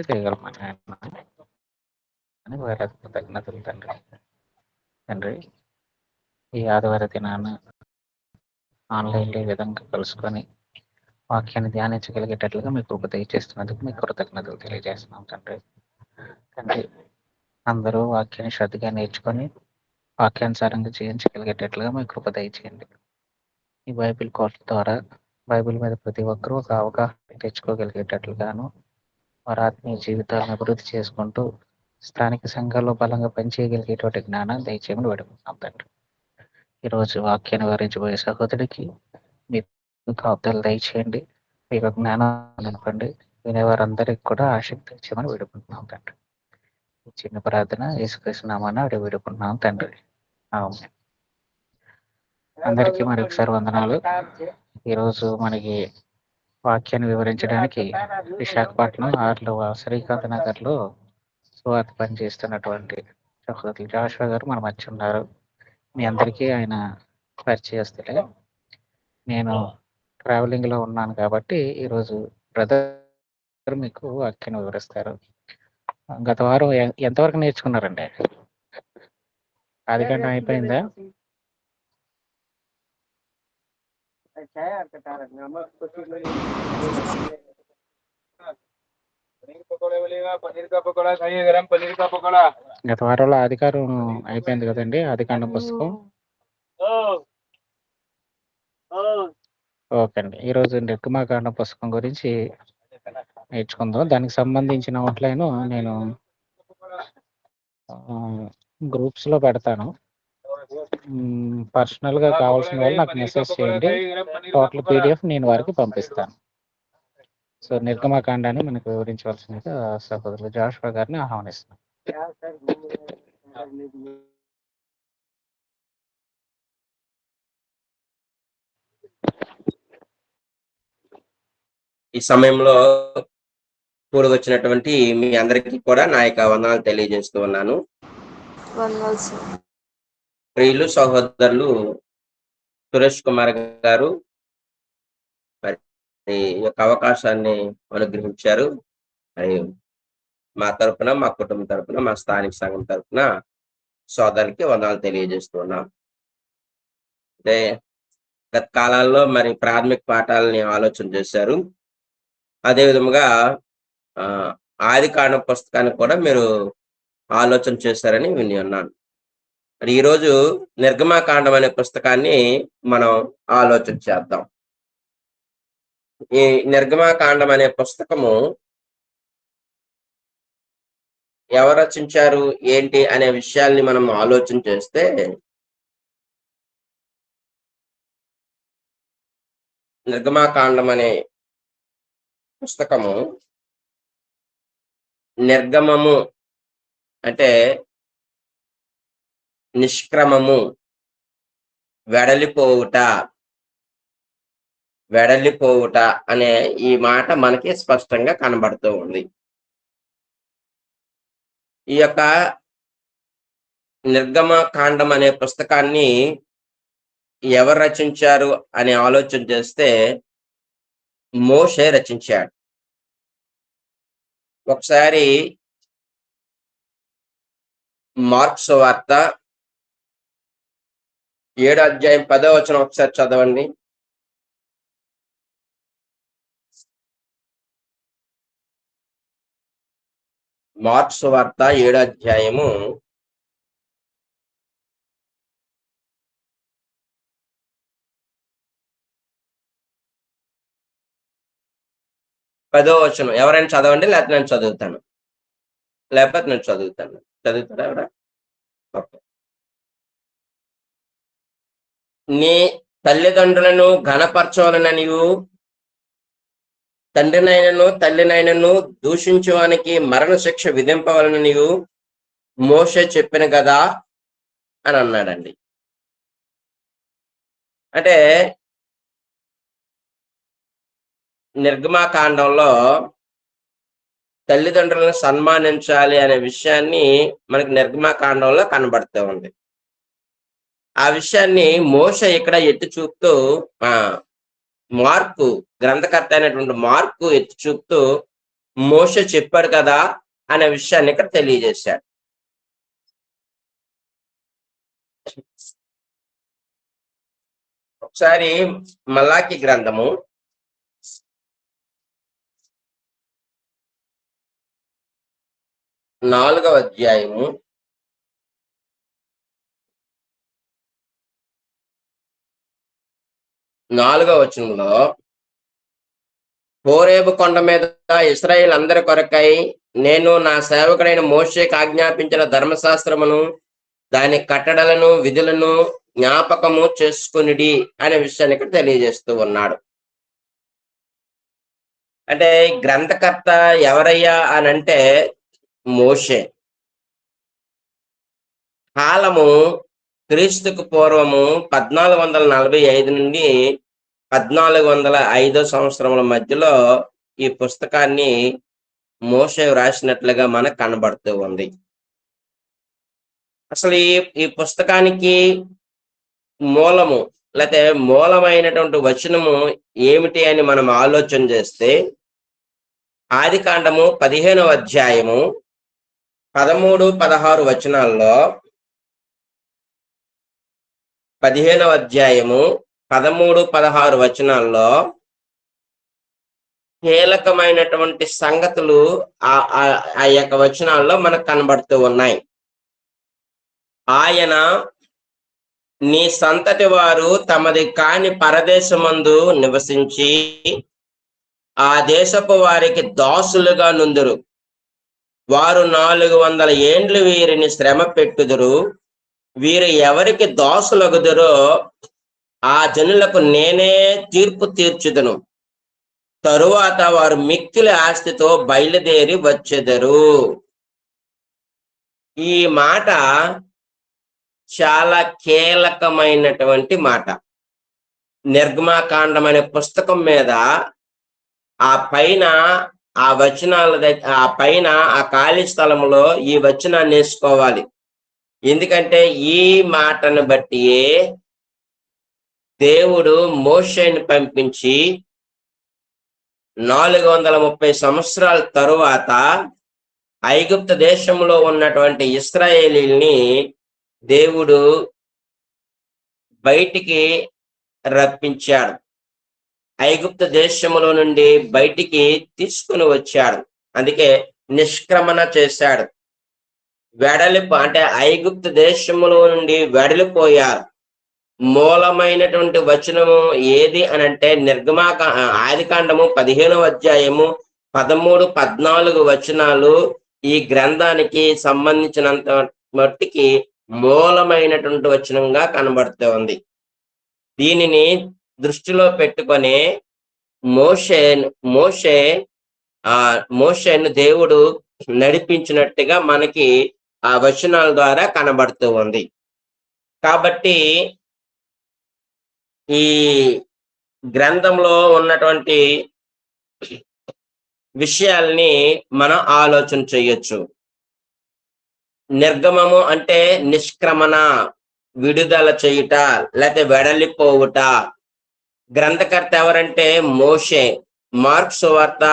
చేయగలమని అని వారి కృతజ్ఞతలు తండ్రి. తండ్రి, ఈ ఆదివార దినాన ఆన్లైన్లో ఈ విధంగా కలుసుకొని వాక్యాన్ని ధ్యానించగలిగేటట్లుగా మీకు కృప దయచేస్తున్నందుకు మీకు కృతజ్ఞతలు తెలియజేస్తున్నాం తండ్రి. తండ్రి, అందరూ వాక్యాన్ని శ్రద్ధగా నేర్చుకొని వాక్యానుసారంగా జీవించగలిగేటట్లుగా మీ కృప దయచేయండి. ఈ బైబిల్ కోర్స్ ద్వారా బైబిల్ మీద ప్రతి ఒక్కరూ ఒక అవగాహన తెచ్చుకోగలిగేటట్లుగాను వారి ఆత్మీయ జీవితాలను అభివృద్ధి చేసుకుంటూ స్థానిక సంఘాల్లో బలంగా పనిచేయగలిగేటువంటి జ్ఞానాన్ని దయచేయమని వేడుకుంటున్నాం తండ్రి. ఈరోజు వాక్యాన్ని వివరించబోయే సహోదరుడికి మీ కాపుదలు దయచేయండి. మీ యొక్క జ్ఞానాన్ని నింపండి. వినేవారందరికీ కూడా ఆసక్తి ఇచ్చామని వేడుకుంటున్నాం తండ్రి. ఈ చిన్న ప్రార్థన యేసుక్రీస్తు నామాన అడిగి వేడుకుంటున్నాం తండ్రి. ఆమేన్. అందరికీ మరొకసారి వందనాలు. ఈరోజు మనకి వాక్యాన్ని వివరించడానికి విశాఖపట్నం ఆర్లవ శ్రీకాంత్ నగర్లో సువార్త పనిచేస్తున్నటువంటి సహోదరులు జాషువా గారు మన మధ్య ఉన్నారు. మీ అందరికీ ఆయన పరిచయస్తులే. నేను ట్రావెలింగ్ లో ఉన్నాను కాబట్టి ఈరోజు బ్రదర్ మీకు వాక్యాన్ని వివరిస్తారు. గత వారం ఎంతవరకు నేర్చుకున్నారండి? ఆదికాండం అయిపోయిందా? గత వారంలో ఆదికారం అయిపోయింది కదండి, ఆదికాండం పుస్తకం. ఓకే అండి, ఈరోజు నిర్గమాకాండం పుస్తకం గురించి నేర్చుకుందాం. దానికి సంబంధించిన అవుట్లైన్ నేను గ్రూప్స్ లో పెడతాను. పర్సనల్ గా కావాల్సిన వాళ్ళు నాకు మెసేజ్ చేయండి. టోటల్ పీడిఎఫ్ నేను వారికి పంపిస్తాను. సో నిర్గమాకాండాన్ని మనకు వివరించవలసిందిగా సహోదరులు జాషువా గారిని ఆహ్వానిస్తున్నాను. ఈ సమయంలో కూడి వచ్చినటువంటి మీ అందరికీ కూడా నా యొక్క వందనాలు తెలియజేస్తూ ఉన్నాను. ప్రియులు సహోదరులు సురేష్ కుమార్ గారు మరి ఈ యొక్క అవకాశాన్ని అనుగ్రహించారు. మరి మా తరపున, మా కుటుంబం తరపున, మా స్థానిక సంఘం తరపున సోదరులకి వందనాలు తెలియజేస్తూ ఉన్నాం. అంటే గత కాలాల్లో మరి ప్రాథమిక పాఠాలని ఆలోచన చేశారు. అదే విధముగా ఆదికాండం పుస్తకాన్ని కూడా మీరు ఆలోచన చేశారని విని ఉన్నాను. మరి ఈరోజు నిర్గమాకాండం అనే పుస్తకాన్ని మనం ఆలోచన చేద్దాం. ఈ నిర్గమాకాండం అనే పుస్తకము ఎవరు రచించారు ఏంటి అనే విషయాల్ని మనం ఆలోచన చేస్తే నిర్గమాకాండం అనే పుస్తకము నిర్గమము అంటే నిష్క్రమము, వెడలిపోవుట అనే ఈ మాట మనకి స్పష్టంగా కనబడుతూ ఉంది. ఈ యొక్క నిర్గమకాండం అనే పుస్తకాన్ని ఎవరు రచించారు అని ఆలోచన చేస్తే మోషే రచించాడు. ఒకసారి మార్కు సువార్త 7వ అధ్యాయం 10వ వచనం ఒకసారి చదవండి. మార్కు సువార్త 7వ అధ్యాయము 10వ వచనం ఎవరైనా చదవండి, లేకపోతే నేను చదువుతాను. చదువుతారా ఎవరా? నీ తల్లిదండ్రులను ఘనపరచవలననియు తండ్రినైనను తల్లినైనను దూషించువానికి మరణ శిక్ష విధింపవలననియు మోషే చెప్పిన కదా అని అన్నాడండి. అంటే నిర్గమాకాండంలో తల్లిదండ్రులను సన్మానించాలి అనే విషయాన్ని మనకి నిర్గమాకాండంలో కనబడుతూ ఉంది. ఆ విషయాన్ని మోషే ఇక్కడ ఎత్తి చూపుతూ మార్కు గ్రంథకర్త అయినటువంటి మార్కు ఎత్తి చూపుతూ మోషే చెప్పాడు కదా అనే విషయాన్ని ఇక్కడ తెలియజేశాడు. ఒకసారి మలాకి గ్రంథము 4వ అధ్యాయము 4వ వచనంలో, హోరేబు కొండ మీద ఇశ్రాయేలు అందరి కొరకై నేను నా సేవకుడైన మోషేకి ఆజ్ఞాపించిన ధర్మశాస్త్రమును దాని కట్టడలను విధులను జ్ఞాపకము చేసుకునిడి అనే విషయాన్ని ఇక్కడ తెలియజేస్తూ ఉన్నాడు. అంటే గ్రంథకర్త ఎవరయ్యా అని అంటే మోషే. కాలము క్రీస్తుకు పూర్వము 1445 నుండి 1405 సంవత్సరముల మధ్యలో ఈ పుస్తకాన్ని మోషే రాసినట్లుగా మనకు కనబడుతూ ఉంది. అసలు ఈ పుస్తకానికి మూలము లేకపోతే మూలమైనటువంటి వచనము ఏమిటి అని మనం ఆలోచన చేస్తే, ఆది కాండము 15వ అధ్యాయము 13, 16 వచనాల్లో, 15వ అధ్యాయము 13, 16 వచనాల్లో కీలకమైనటువంటి సంగతులు ఆ యొక్క వచనాల్లో మనకు కనబడుతూ ఉన్నాయి. ఆయన నీ సంతతి వారు తమది కాని పరదేశమందు నివసించి ఆ దేశపు వారికి దాసులుగా నుందురు. వారు 400 ఏండ్లు వీరిని శ్రమ పెట్టుదురు. వీరు ఎవరికి దాసులగుదురో ఆ జనులకు నేనే తీర్పు తీర్చుదును. తరువాత వారు మిక్కిలి ఆస్తితో బయలుదేరి వచ్చెదరు. ఈ మాట చాలా కీలకమైనటువంటి మాట. నిర్గమాకాండం అనే పుస్తకం మీద ఆ పైన ఆ వచనాల ఆ పైన ఆ ఖాళీ స్థలంలో ఈ వచనాన్ని వేసుకోవాలి. ఎందుకంటే ఈ మాటను బట్టియే దేవుడు మోషేని పంపించి 430 సంవత్సరాల తరువాత ఐగుప్తు దేశంలో ఉన్నటువంటి ఇశ్రాయేలీల్ని దేవుడు బయటికి రప్పించాడు. ఐగుప్తు దేశములో నుండి బయటికి తీసుకుని వచ్చాడు. అందుకే నిష్క్రమణ చేశాడు. వెడలిపో అంటే ఐగుప్తు దేశములో నుండి వెడలిపోయారు. మూలమైనటువంటి వచనము ఏది అని అంటే ఆది కాండము 15వ అధ్యాయము 13, 14 వచనాలు ఈ గ్రంథానికి సంబంధించినంత మట్టికి మూలమైనటువంటి వచనంగా కనబడుతూ ఉంది. దీనిని దృష్టిలో పెట్టుకొని మోషేను దేవుడు నడిపించినట్టుగా మనకి ఆ వచనాల ద్వారా కనబడుతూ ఉంది. కాబట్టి ఈ గ్రంథంలో ఉన్నటువంటి విషయాల్ని మనం ఆలోచన చేయొచ్చు. నిర్గమము అంటే నిష్క్రమణ, విడుదల చేయుట, లేకపోతే వెడలిపోవుట. గ్రంథకర్త ఎవరంటే మోషే. మార్కు సువార్త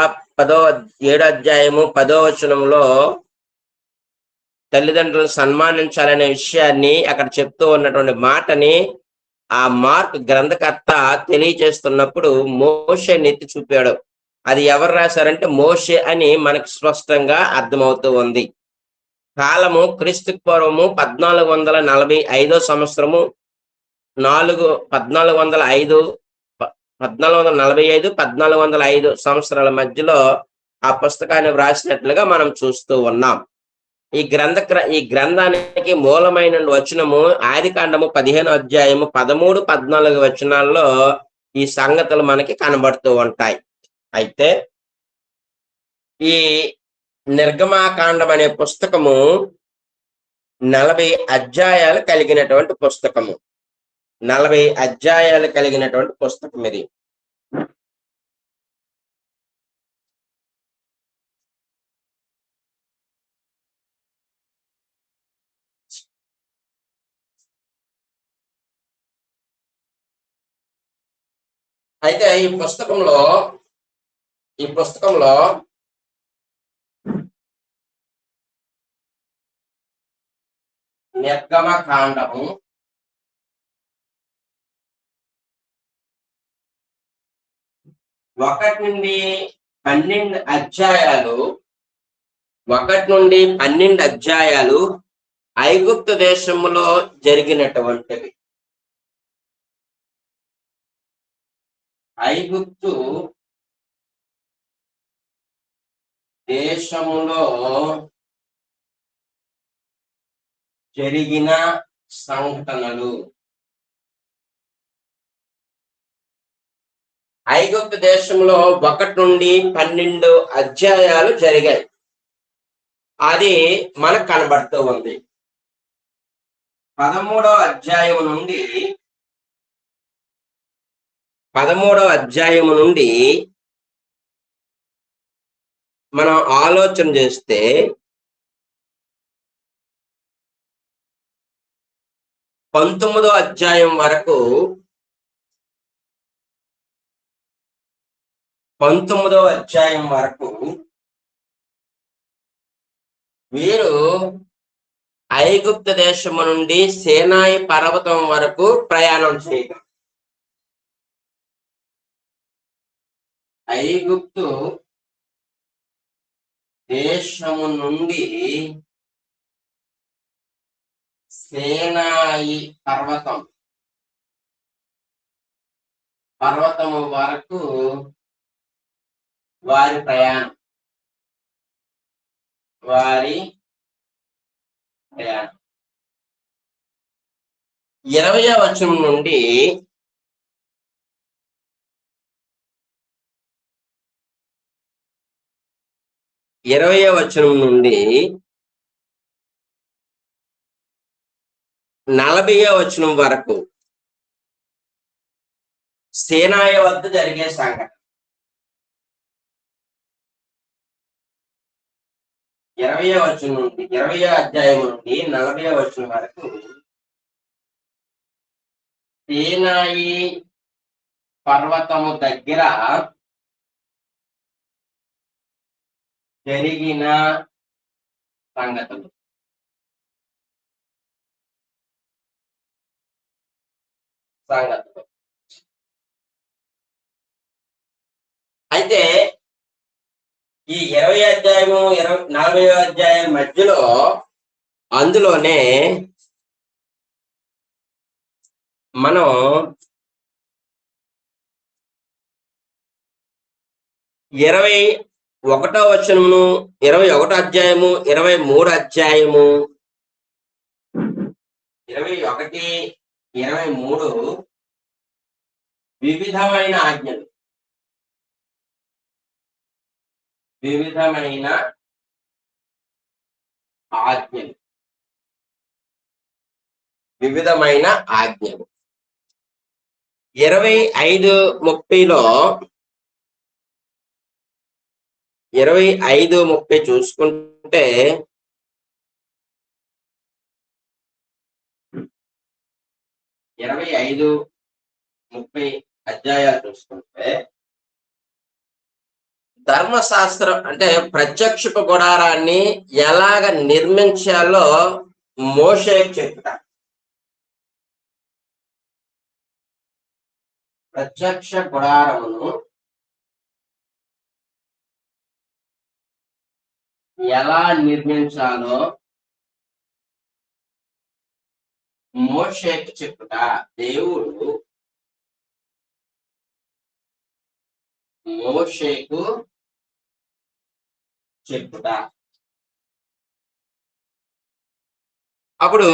7వ అధ్యాయము 10వ వచనంలో తల్లిదండ్రులను సన్మానించాలనే విషయాన్ని అక్కడ చెప్తూ ఉన్నటువంటి మాటని ఆ మార్క్ గ్రంథకర్త తెలియజేస్తున్నప్పుడు మోషేని ఎత్తి చూపాడు. అది ఎవరు రాశారంటే మోషే అని మనకు స్పష్టంగా అర్థమవుతూ ఉంది. కాలము క్రీస్తుకు పూర్వము 1445 సంవత్సరము 1445 1405 సంవత్సరాల మధ్యలో ఆ పుస్తకాన్ని వ్రాసినట్లుగా మనం చూస్తూ ఉన్నాం. ఈ గ్రంథానికి మూలమైన వచనము ఆది కాండము 15వ అధ్యాయము 13, 14 వచనాల్లో ఈ సంగతులు మనకి కనబడుతూ ఉంటాయి. అయితే ఈ నిర్గమాకాండం అనే పుస్తకము 40 అధ్యాయాలు కలిగినటువంటి పుస్తకము. 40 అధ్యాయాలు కలిగినటువంటి పుస్తకం ఇది. అయితే ఈ పుస్తకంలో నిర్గమకాండము 1 నుండి 12 అధ్యాయాలు 1 నుండి 12 అధ్యాయాలు ఐగుప్తు దేశములో జరిగినటువంటివి. ఐగుప్తు దేశములో జరిగిన సంఘటనలు. ఐగుప్తు దేశంలో 1 నుండి 12 అధ్యాయాలు జరిగాయి. అది మనకు కనబడుతూ ఉంది. 13వ అధ్యాయము నుండి మనం ఆలోచన చేస్తే 19వ అధ్యాయం వరకు 19వ అధ్యాయం వరకు వీరు ఐగుప్తు దేశము నుండి సేనాయి పర్వతం వరకు ప్రయాణం చేయడం. ఐగుప్తు దేశము నుండి సేనాయి పర్వతము వరకు వారి ప్రయాణం. 20వ వచనం నుండి 40వ వచనం వరకు సేనాయి వద్ద జరిగే సంఘటన. 20వ వచనం నుండి 20వ అధ్యాయం నుండి 40వ వచనం వరకు సేనాయి పర్వతము దగ్గర జరిగిన సంగతులు. అయితే ఈ 20వ అధ్యాయము 40వ అధ్యాయం మధ్యలో అందులోనే మనం 21వ వచనమును 21వ అధ్యాయము 23వ అధ్యాయము 21, 23 వివిధమైన ఆజ్ఞలు. వివిధమైన ఆజ్ఞలు 25:30లో 25:30 చూసుకుంటే 25:30 అధ్యాయాలు చూసుకుంటే ధర్మశాస్త్రం అంటే ప్రత్యక్షపు గుడారాన్ని ఎలాగ నిర్మించాలో మోషేకు చెప్తారు. ప్రత్యక్ష గుడారమును ఎలా నిర్మించాలో మోషేకు చెప్పుట దేవుడు మోషేకు చెప్పుట. అప్పుడు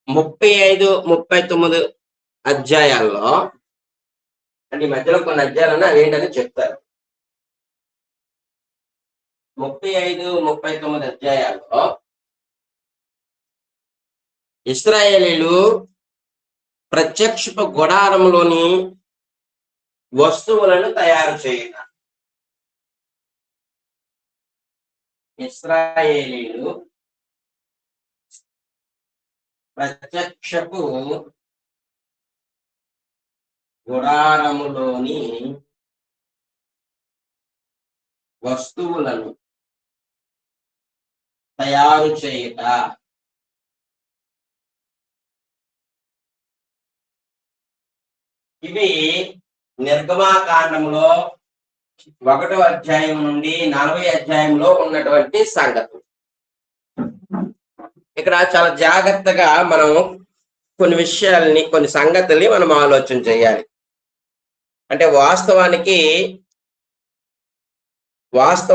ముప్పై 35-39 అధ్యాయాల్లో అంటే ఈ మధ్యలో కొన్ని అధ్యాయాలన్నా అవేంటని చెప్తారు. 35-39 అధ్యాయాల్లో ఇశ్రాయేలీలు ప్రత్యక్షపు గుడారంలోని వస్తువులను తయారు చేయడం. ఇశ్రాయేలీలు ప్రత్యక్షపు గుడారములోని వస్తువులను తయారు చేయుట. ఇవి నిర్గమాకాండంలో 1వ అధ్యాయం నుండి 40 అధ్యాయంలో ఉన్నటువంటి సంగతులు. ఇక్కడ చాలా జాగ్రత్తగా మనం కొన్ని విషయాల్ని, కొన్ని సంగతుల్ని మనం ఆలోచన చేయాలి. అంటే వాస్తవానికి 1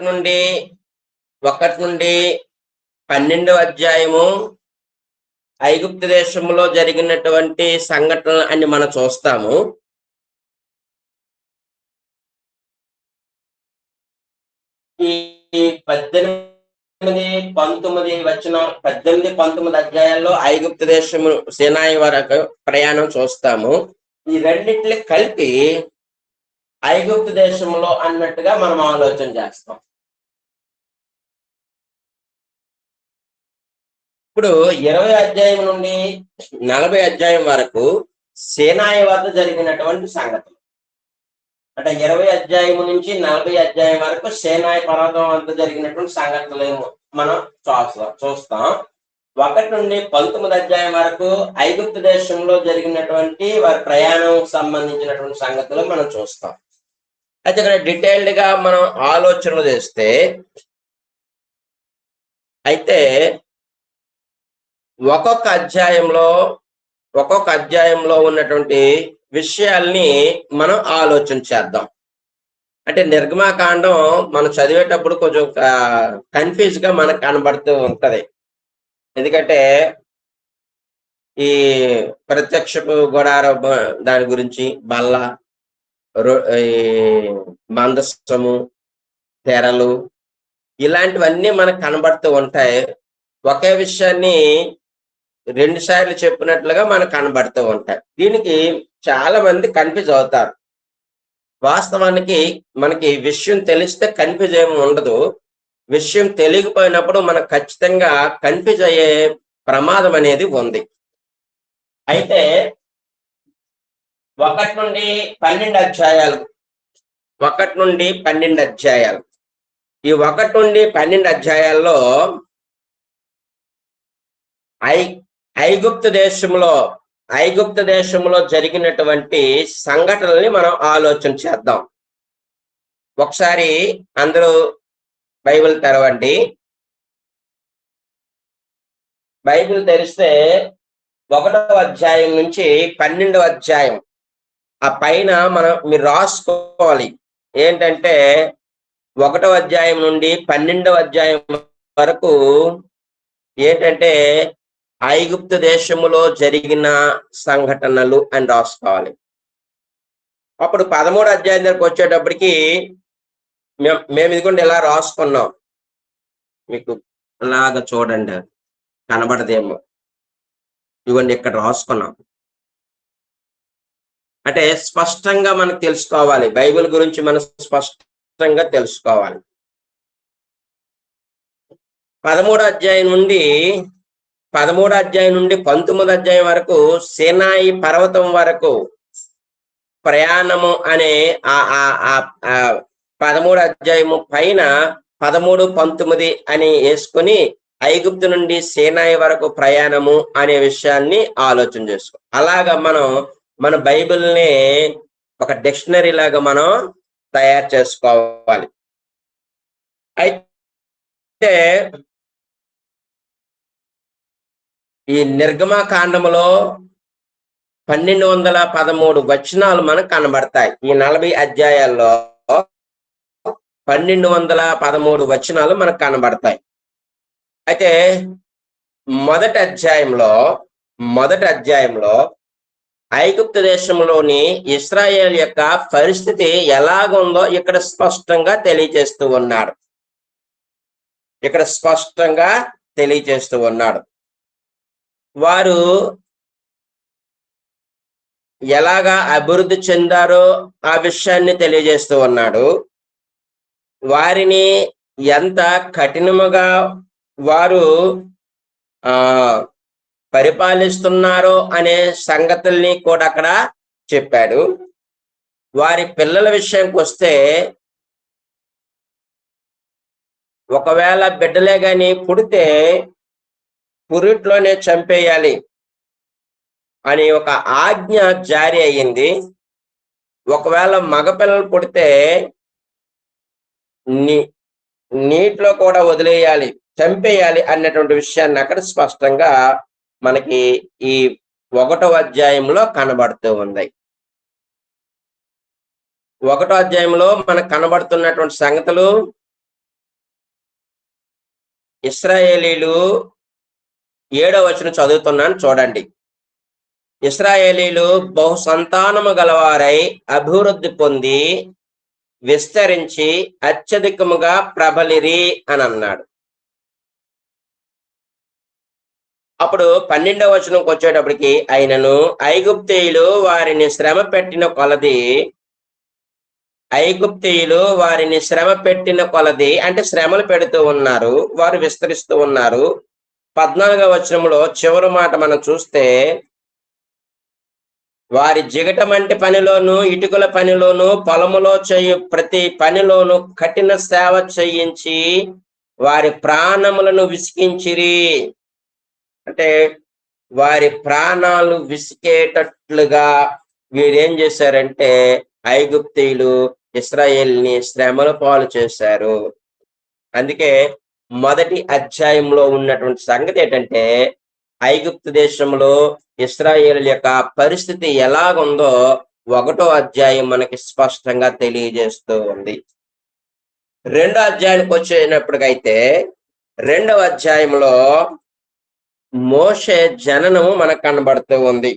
నుండి 12వ అధ్యాయము ఐగుప్తు దేశంలో జరిగినటువంటి సంఘటనలు అని మనం చూస్తాము. ఈ 18-19 అధ్యాయాల్లో ఐగుప్తు దేశము సీనాయి వరకు ప్రయాణం చూస్తాము. ఈ రెండింటిని కలిపి ఐగుప్తు దేశంలో అన్నట్టుగా మనం ఆలోచన చేస్తాం. ఇప్పుడు 20 అధ్యాయం నుండి 40 అధ్యాయం వరకు సీనాయి వద్ద జరిగినటువంటి సంగతులు. అంటే 20 అధ్యాయం నుంచి 40 అధ్యాయం వరకు సీనాయి పర్వతం వద్ద జరిగినటువంటి సంగతులు మనం చూస్తాం. 1 నుండి 19 అధ్యాయం వరకు ఐగుప్తు దేశంలో జరిగినటువంటి వారి ప్రయాణం సంబంధించినటువంటి సంగతులు మనం చూస్తాం. అయితే ఇక్కడ డీటెయిల్డ్ గా మనం ఆలోచనలు చేస్తే, అయితే ఒక్కొక్క అధ్యాయంలో ఉన్నటువంటి విషయాల్ని మనం ఆలోచన చేద్దాం. అంటే నిర్గమాకాండం మనం చదివేటప్పుడు కొంచెం కన్ఫ్యూజ్ గా మనకు కనబడుతూ ఉంటది. ఎందుకంటే ఈ ప్రత్యక్షపు గుడారం దాని గురించి, బల్ల, మందస్సము, తెరలు, ఇలాంటివన్నీ మనకు కనబడుతూ ఉంటాయి. ఒకే విషయాన్ని 2 సార్లు చెప్పినట్లుగా మనకు కనబడుతూ ఉంటాయి. దీనికి చాలా మంది కన్ఫ్యూజ్ అవుతారు. వాస్తవానికి మనకి విషయం తెలిస్తే కన్ఫ్యూజ్ ఏమి ఉండదు. విషయం తెలియకపోయినప్పుడు మనకు ఖచ్చితంగా కన్ఫ్యూజ్ అయ్యే ప్రమాదం అనేది ఉంది. అయితే 1 నుండి 12 అధ్యాయాలు ఈ 1 నుండి 12 అధ్యాయాల్లో ఐగుప్తు దేశంలో జరిగినటువంటి సంఘటనల్ని మనం ఆలోచన చేద్దాం. ఒకసారి అందరూ బైబిల్ తెరవండి. బైబిల్ తెరిస్తే 1వ అధ్యాయం నుంచి 12వ అధ్యాయం ఆ పైన మీరు రాసుకోవాలి. ఏంటంటే 1వ అధ్యాయం నుండి 12వ అధ్యాయం వరకు ఏంటంటే ఐగుప్తు దేశములో జరిగిన సంఘటనలు అని రాసుకోవాలి. అప్పుడు 13వ అధ్యాయం దగ్గరకు వచ్చేటప్పటికి మేము ఇదిగోండి ఇలా రాసుకున్నాం. మీకు అలాగా చూడండి, కనబడదేమో. ఇదిగోండి ఇక్కడ రాసుకున్నాం. అంటే స్పష్టంగా మనకు తెలుసుకోవాలి, బైబిల్ గురించి మనం స్పష్టంగా తెలుసుకోవాలి. 13వ అధ్యాయం నుండి 19వ అధ్యాయం వరకు సీనాయి పర్వతం వరకు ప్రయాణము అనే 13వ అధ్యాయము పైన 13, 19 అని వేసుకుని ఐగుప్తు నుండి సీనాయి వరకు ప్రయాణము అనే విషయాన్ని ఆలోచన చేసుకో. అలాగా మనం మన బైబిల్ని ఒక డిక్షనరీ లాగా మనం తయారు చేసుకోవాలి. అయితే ఈ నిర్గమాకాండములో 1213 వచనాలు మనకు కనబడతాయి. ఈ 40 అధ్యాయాల్లో 1213 వచనాలు మనకు కనబడతాయి. అయితే మొదటి అధ్యాయంలో ఐగుప్తు దేశంలోని ఇశ్రాయేల్ యొక్క పరిస్థితి ఎలాగుందో ఇక్కడ స్పష్టంగా తెలియజేస్తూ ఉన్నాడు. వారు ఎలాగా అభివృద్ధి చెందారో ఆ విషయాన్ని తెలియజేస్తూ ఉన్నాడు. వారిని ఎంత కఠినముగా వారు పరిపాలిస్తున్నారో అనే సంగతుల్ని కూడా అక్కడ చెప్పాడు. వారి పిల్లల విషయంకి వస్తే, ఒకవేళ బిడ్డలే గాని పుడితే పురిట్లోనే చంపేయాలి అని ఒక ఆజ్ఞ జారీ అయ్యింది. ఒకవేళ మగపిల్లలు పుడితే నీటిలో కూడా వదిలేయాలి, చంపేయాలి అన్నటువంటి విషయాన్ని అక్కడ స్పష్టంగా మనకి ఈ 1వ అధ్యాయంలో కనబడుతూ ఉంది. 1వ అధ్యాయంలో మనకు కనబడుతున్నటువంటి సంగతులు, ఇశ్రాయేలీలు 7వ వచనం చదువుతున్నాను చూడండి. ఇశ్రాయేలీలు బహు సంతానము గలవారై అభివృద్ధి పొంది విస్తరించి అత్యధికముగా ప్రబలిరి అని అన్నాడు. అప్పుడు 12వ వచనంకి వచ్చేటప్పటికి, అయినను ఐగుప్తీయులు వారిని శ్రమ పెట్టిన కొలది అంటే శ్రమలు పెడుతూ ఉన్నారు, వారు విస్తరిస్తూ ఉన్నారు. 14వ వచనంలో చివరి మాట మనం చూస్తే, వారి జిగటమంటి పనిలోను ఇటుకల పనిలోను పొలములో చేయు ప్రతి పనిలోను కఠిన సేవ చేయించి వారి ప్రాణములను విసికించిరి. అంటే వారి ప్రాణాలు విసికేటట్లుగా వీరేం చేశారంటే ఐగుప్తీయులు ఇశ్రాయేల్ని శ్రమల పాలు చేశారు. అందుకే మొదటి అధ్యాయంలో ఉన్నటువంటి సంగతి ఏంటంటే, ఐగుప్తు దేశంలో ఇశ్రాయేలు యొక్క పరిస్థితి ఎలాగుందో 1వ అధ్యాయం మనకి స్పష్టంగా తెలియజేస్తూ ఉంది. 2వ అధ్యాయానికి వచ్చేటప్పటికైతే 2వ అధ్యాయంలో మోషే జననము మనకు కనబడుతూ ఉంది.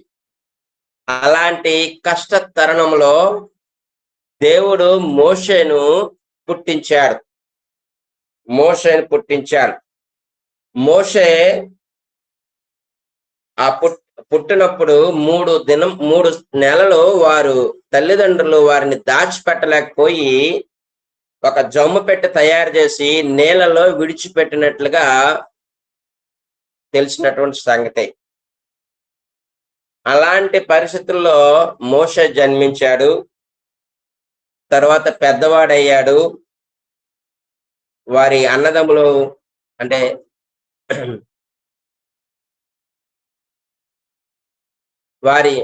అలాంటి కష్ట తరుణంలో దేవుడు మోషేను పుట్టించాడు. మోషే ఆ పుట్టినప్పుడు 3 నెలలు వారు తల్లిదండ్రులు వారిని దాచిపెట్టలేకపోయి ఒక జమ్ము పెట్టి తయారు చేసి నీళ్ళలో విడిచిపెట్టినట్లుగా తెలిసినటువంటి సంగతి. అలాంటి పరిస్థితుల్లో మోషే జన్మించాడు. తర్వాత పెద్దవాడయ్యాడు. వారి అన్నదమ్ములు అంటే వారి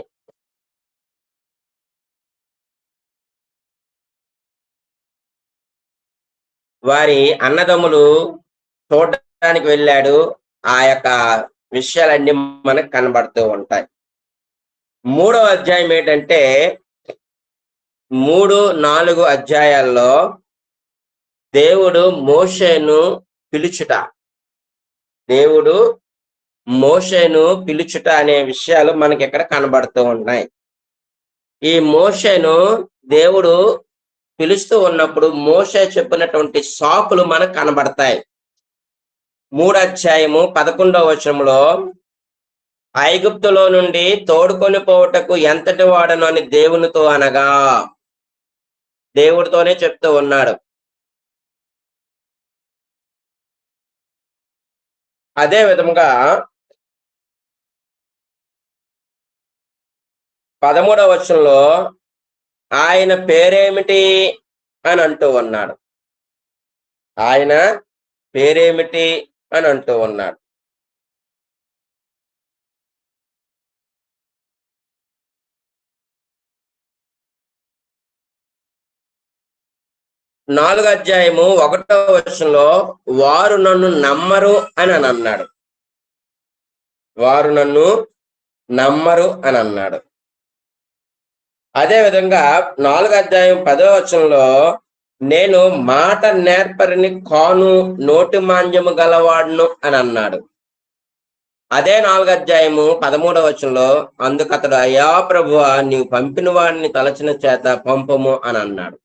అన్నదమ్ములు చూడడానికి వెళ్ళాడు. ఆ యొక్క విషయాలన్నీ మనకు కనబడుతూ ఉంటాయి. 3వ అధ్యాయం ఏంటంటే, 3, 4 అధ్యాయాల్లో దేవుడు మోషేను పిలుచుట అనే విషయాలు మనకి ఇక్కడ కనబడుతూ ఉన్నాయి. ఈ మోషేను దేవుడు పిలుస్తూ ఉన్నప్పుడు మోషే చెప్పినటువంటి సాకులు మనకు కనబడతాయి. 3వ అధ్యాయము 11వ వచనంలో, ఐగుప్తులో నుండి తోడుకొని పోవుటకు ఎంతటి వాడను అని దేవునితో అనగా, దేవుడితోనే చెప్తూ ఉన్నాడు. అదే విధంగా 13వ వచనంలో ఆయన పేరేమిటి అని అంటూ ఉన్నాడు. 4వ అధ్యాయము 1వ వచనంలో వారు నన్ను నమ్మరు అని అన్నాడు. అదే విధంగా 4వ అధ్యాయం 10వ వచనంలో, నేను మాట నేర్పరిని కాను, నోటి మాంద్యము గలవాడును అని అన్నాడు. అదే 4వ అధ్యాయము 13వ వచనంలో, అందుకతడు అయ్యా ప్రభువా నీవు పంపిన వాడిని తలచిన చేత పంపము అని అన్నాడు.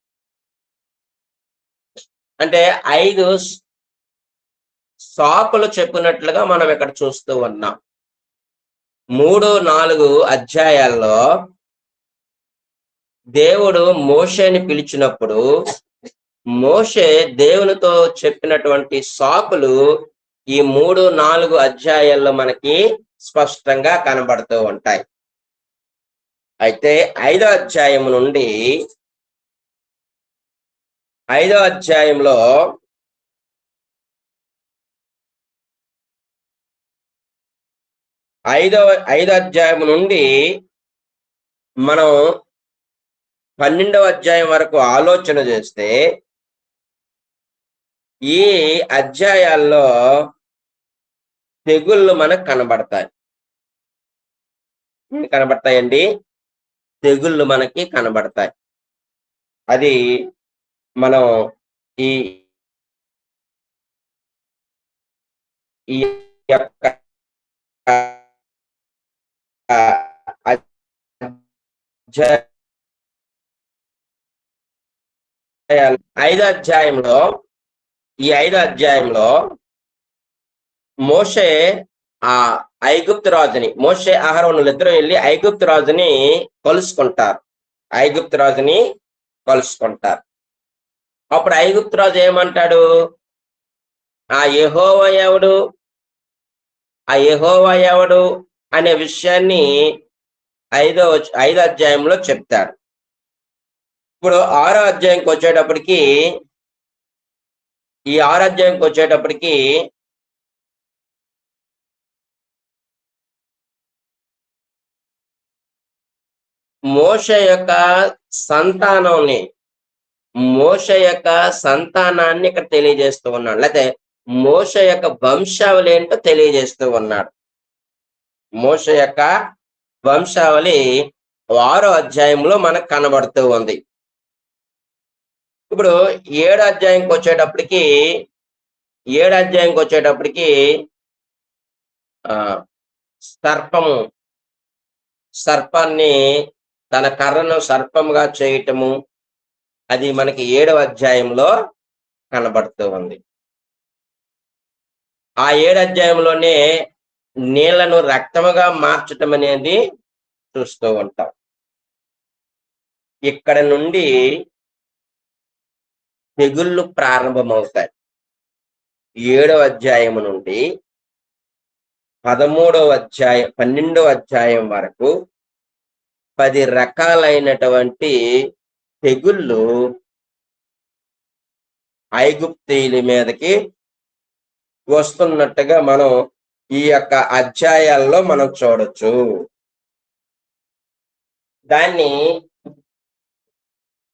అంటే 5 సాకులు చెప్పినట్లుగా మనం ఇక్కడ చూస్తూ ఉన్నాం. 3, 4 అధ్యాయాల్లో దేవుడు మోషేని పిలిచినప్పుడు మోషే దేవునితో చెప్పినటువంటి సాకులు ఈ 3-4 అధ్యాయాల్లో మనకి స్పష్టంగా కనబడుతూ ఉంటాయి. అయితే 5వ అధ్యాయం నుండి 5వ అధ్యాయంలో 5వ అధ్యాయం నుండి మనం 12వ అధ్యాయం వరకు ఆలోచన చేస్తే ఈ అధ్యాయాల్లో తెగుళ్ళు మనకు కనబడతాయి. కనబడతాయండి, తెగుళ్ళు మనకి కనబడతాయి. అది మనం ఈ ఈ యొక్క ఐదో అధ్యాయంలో ఈ 5వ అధ్యాయంలో మోషే ఆ ఐగుప్తు రాజుని, మోషే అహరోనులు ఇద్దరు వెళ్ళి ఐగుప్తు రాజుని కలుసుకుంటారు. అప్పుడు ఐగుప్తు రాజు ఏమంటాడు? ఆ యెహోవా ఎవడు అనే విషయాన్ని 5వ అధ్యాయంలో చెప్తాడు. ఇప్పుడు 6వ అధ్యాయంకి వచ్చేటప్పటికి మోషే యొక్క సంతానాన్ని ఇక్కడ తెలియజేస్తూ ఉన్నాడు, లేకపోతే మోషే యొక్క వంశావళి ఏంటో తెలియజేస్తూ ఉన్నాడు. మోషే యొక్క వంశావళి 6వ అధ్యాయంలో మనకు కనబడుతూ ఉంది. ఇప్పుడు 7వ అధ్యాయంకి వచ్చేటప్పటికి సర్పాన్ని తన కర్రను సర్పముగా చేయటము, అది మనకి 7వ అధ్యాయంలో కనబడుతూ ఉంది. ఆ 7వ అధ్యాయంలోనే నీళ్లను రక్తముగా మార్చటం అనేది చూస్తూ ఉంటాం. ఇక్కడ నుండి తెగుళ్ళు ప్రారంభమవుతాయి. 7వ అధ్యాయం నుండి 12వ అధ్యాయం వరకు 10 రకాలైనటువంటి తెగుళ్ళు ఐగుప్తీయుల మీదకి వస్తున్నట్టుగా మనం ఈ యొక్క అధ్యాయాల్లో మనం చూడొచ్చు. దాన్ని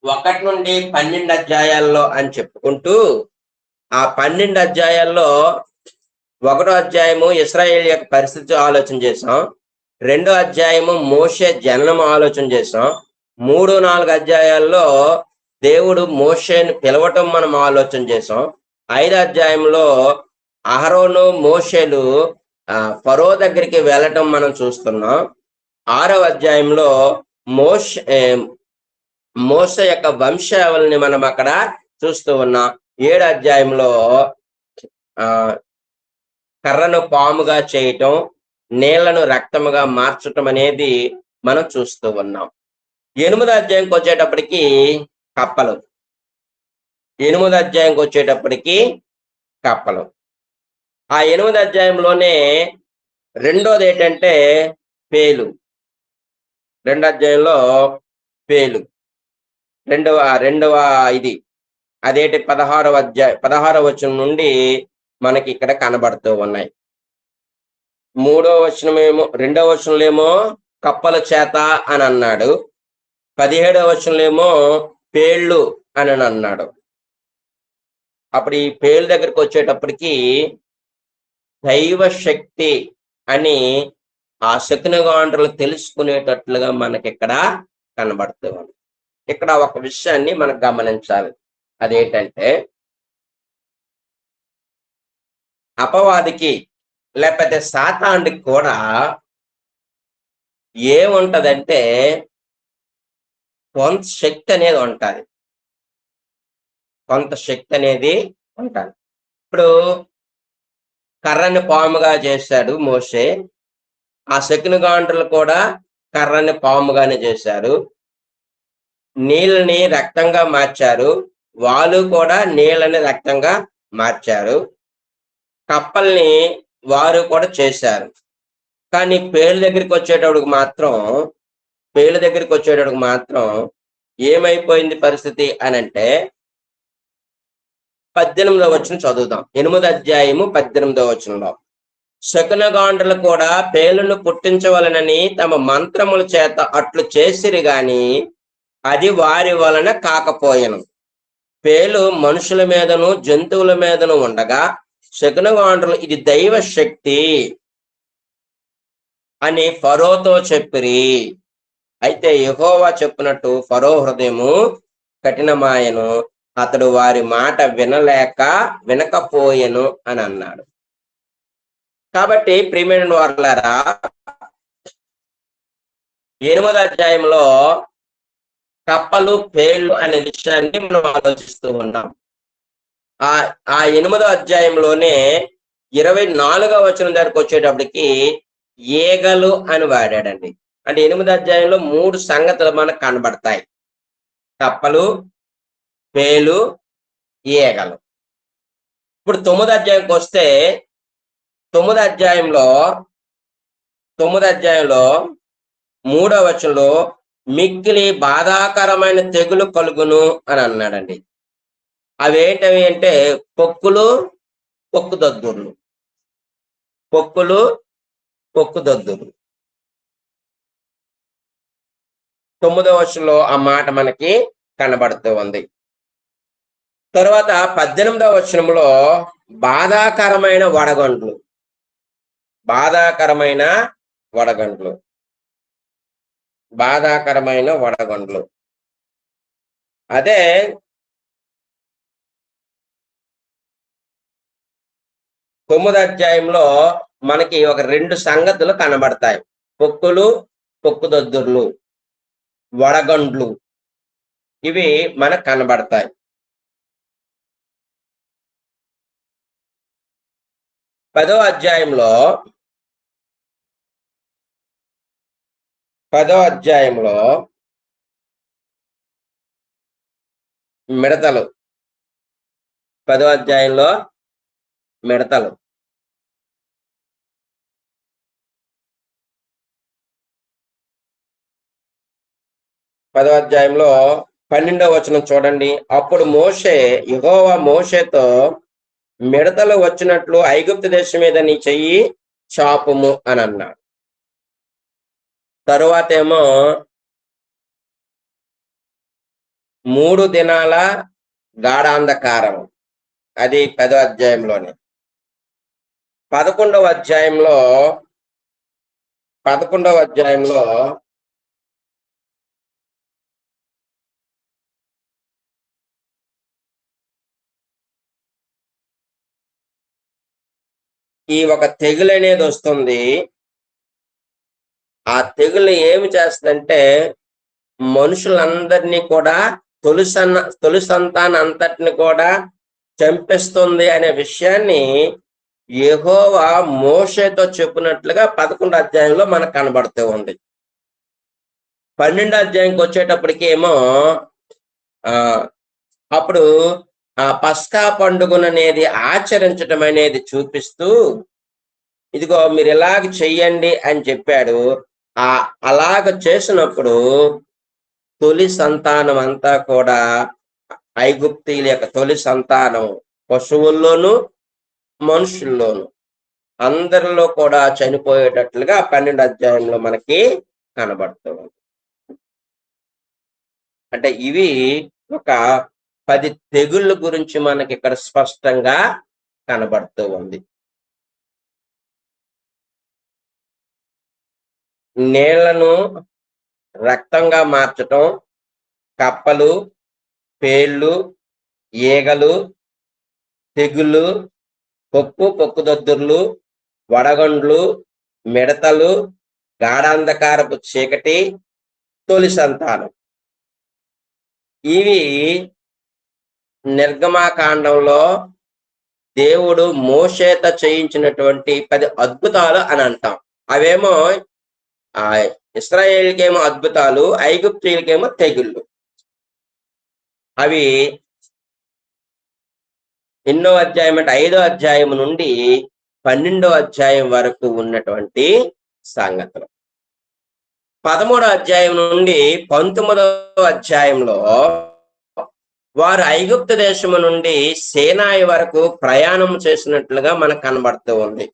1 నుండి 12 అధ్యాయాల్లో అని చెప్పుకుంటూ, ఆ 12 అధ్యాయాల్లో 1వ అధ్యాయము ఇశ్రాయేలు యొక్క పరిస్థితి ఆలోచన చేసాం. 2వ అధ్యాయము మోషే జననం ఆలోచన చేసాం. 3-4 అధ్యాయాల్లో దేవుడు మోషేని పిలవటం మనం ఆలోచన చేసాం. 5వ అధ్యాయంలో అహరోను మోషేలు ఫరో దగ్గరికి వెళ్ళటం మనం చూస్తున్నాం. 6వ అధ్యాయంలో మోషే యొక్క వంశావళిని మనం అక్కడ చూస్తూ ఉన్నాం. 7వ అధ్యాయంలో కర్రను పాముగా చేయటం, నీళ్లను రక్తముగా మార్చటం అనేది మనం చూస్తూ ఉన్నాం. 8వ అధ్యాయంకి వచ్చేటప్పటికి కప్పలు. 8వ అధ్యాయంకి వచ్చేటప్పటికి కప్పలు. ఆ 8వ అధ్యాయంలోనే రెండోది ఏంటంటే పేలు. 2వ అధ్యాయంలో పేలు. రెండవ ఇది అదేంటి 16వ వచనం నుండి మనకి ఇక్కడ కనబడుతూ ఉన్నాయి. 3వ వచనమేమో, 2వ వచనంలో కప్పల చేత అని అన్నాడు. 17వ వచనంలో పేళ్ళు అని అన్నాడు. అప్పుడు ఈ పేలు దగ్గరికి వచ్చేటప్పటికి దైవ శక్తి అని ఆ శకునగాండ్రులు తెలుసుకునేటట్లుగా మనకి ఇక్కడ కనబడుతూ ఉంది. ఇక్కడ ఒక విషయాన్ని మనం గమనించాలి. అదేంటంటే అపవాదికి లేకపోతే సాతానుడికి కూడా ఏముంటదంటే కొంత శక్తి అనేది ఉంటుంది. ఇప్పుడు కర్రని పాముగా చేశాడు మోషే. ఆ శకునగాండ్రులు కూడా కర్రని పాముగానే చేశారు. నీళ్ళని రక్తంగా మార్చారు. వాళ్ళు కూడా నీళ్ళని రక్తంగా మార్చారు. కప్పల్ని వారు కూడా చేశారు. కానీ పేర్ల దగ్గరికి వచ్చేటప్పటికి మాత్రం ఏమైపోయింది పరిస్థితి అనంటే 18వ వచనం చదువుదాం. 8వ అధ్యాయము 18వ వచనంలో శకునగాండ్రులు కూడా పేలును పుట్టించవలనని తమ మంత్రముల చేత అట్లు చేసిరి గాని అది వారి వలన కాకపోయెను. పేలు మనుషుల మీదను జంతువుల మీదను ఉండగా శకునగాండ్రులు ఇది దైవ శక్తి అని ఫరోతో చెప్పిరి. అయితే యెహోవా చెప్పినట్టు ఫరో హృదయము కఠినమాయెను, అతడు వారి మాట వినకపోయెను అని అన్నాడు. కాబట్టి ప్రియమైన వారలారా, 8వ అధ్యాయంలో కప్పలు పేళ్ళు అనే విషయాన్ని మనం ఆలోచిస్తూ ఉన్నాం. ఆ 8వ అధ్యాయంలోనే 24వ వచనం దగ్గరకు వచ్చేటప్పటికి ఏగలు అని వాడాడండి. అంటే 8వ అధ్యాయంలో 3 సంగతులు మనకు కనబడతాయి: కప్పలు, పేలు, ఏగలు. ఇప్పుడు 9వ అధ్యాయంకి వస్తే 9వ అధ్యాయంలో 3వ వచనంలో మిక్కిలి బాధాకరమైన తెగులు కలుగును అని అన్నాడండి. అవేంటవి అంటే పొక్కులు, పొక్కుదద్దుర్లు. పొక్కులు, పొక్కుదద్దుర్లు. 9వ వచనంలో ఆ మాట మనకి కనబడుతూ ఉంది. తర్వాత 18వ వచనంలో బాధాకరమైన వడగండ్లు. బాధాకరమైన వడగండ్లు. అదే 9వ అధ్యాయంలో మనకి ఒక 2 సంగతులు కనబడతాయి: పొక్కులు, పొక్కుదద్దుర్లు, వడగండ్లు. ఇవి మనకు కనబడతాయి. 10వ అధ్యాయంలో మిడతలు. 10వ అధ్యాయంలో మిడతలు. 10వ అధ్యాయంలో 12వ వచనం చూడండి. అప్పుడు యెహోవా మోషేతో మిడతలు వచ్చినట్లు ఐగుప్తు దేశం మీద నీ చెయ్యి చాపుము అని అన్నాడు. తరువాత ఏమో 3 దినాల గాఢాంధకారం. అది 10వ అధ్యాయంలోనే. 11వ అధ్యాయంలో ఈ ఒక తెగులు అనేది వస్తుంది. ఆ తెగులు ఏమి చేస్తుందంటే మనుషులందరినీ కూడా తొలి సంతానం అంతటిని కూడా చంపేస్తుంది అనే విషయాన్ని యెహోవా మోషేతో చెప్పినట్లుగా 11వ అధ్యాయంలో మనకు కనబడుతూ ఉంది. 12వ అధ్యాయంకి వచ్చేటప్పటికి ఏమో అప్పుడు ఆ పస్కా పండుగననేది ఆచరించడం అనేది చూపిస్తూ, ఇదిగో మీరు ఇలాగ చెయ్యండి అని చెప్పాడు. అలాగ చేసినప్పుడు తొలి సంతానం అంతా కూడా, ఐగుప్తీయుల యొక్క తొలి సంతానం, పశువుల్లోనూ మనుషుల్లోనూ అందరిలో కూడా చనిపోయేటట్లుగా 12వ అధ్యాయంలో మనకి కనబడుతుంది. అంటే ఇవి ఒక 10 తెగుళ్ళ గురించి మనకి ఇక్కడ స్పష్టంగా కనబడుతూ ఉంది. నీళ్లను రక్తంగా మార్చటం, కప్పలు, పేళ్ళు, ఈగలు, తెగుళ్ళు, పొక్కుదద్దుర్లు, వడగండ్లు, మిడతలు, గాఢాంధకారపు చీకటి, తొలి సంతానం. ఇవి నిర్గమాకాండంలో దేవుడు మోషేత చేయించినటువంటి 10 అద్భుతాలు అని అంటాం. అవేమో ఇశ్రాయేలుకేమో అద్భుతాలు, ఐగుప్తీయులకేమో తెగుళ్ళు. అవి ఎన్నో అధ్యాయం అంటే 5వ అధ్యాయం నుండి 12వ అధ్యాయం వరకు ఉన్నటువంటి సంగతులు. 13వ అధ్యాయం నుండి 19వ అధ్యాయంలో వారు ఐగుప్తు దేశము నుండి సేనాయి వరకు ప్రయాణం చేసినట్లుగా మనకు కనబడుతూ ఉంది.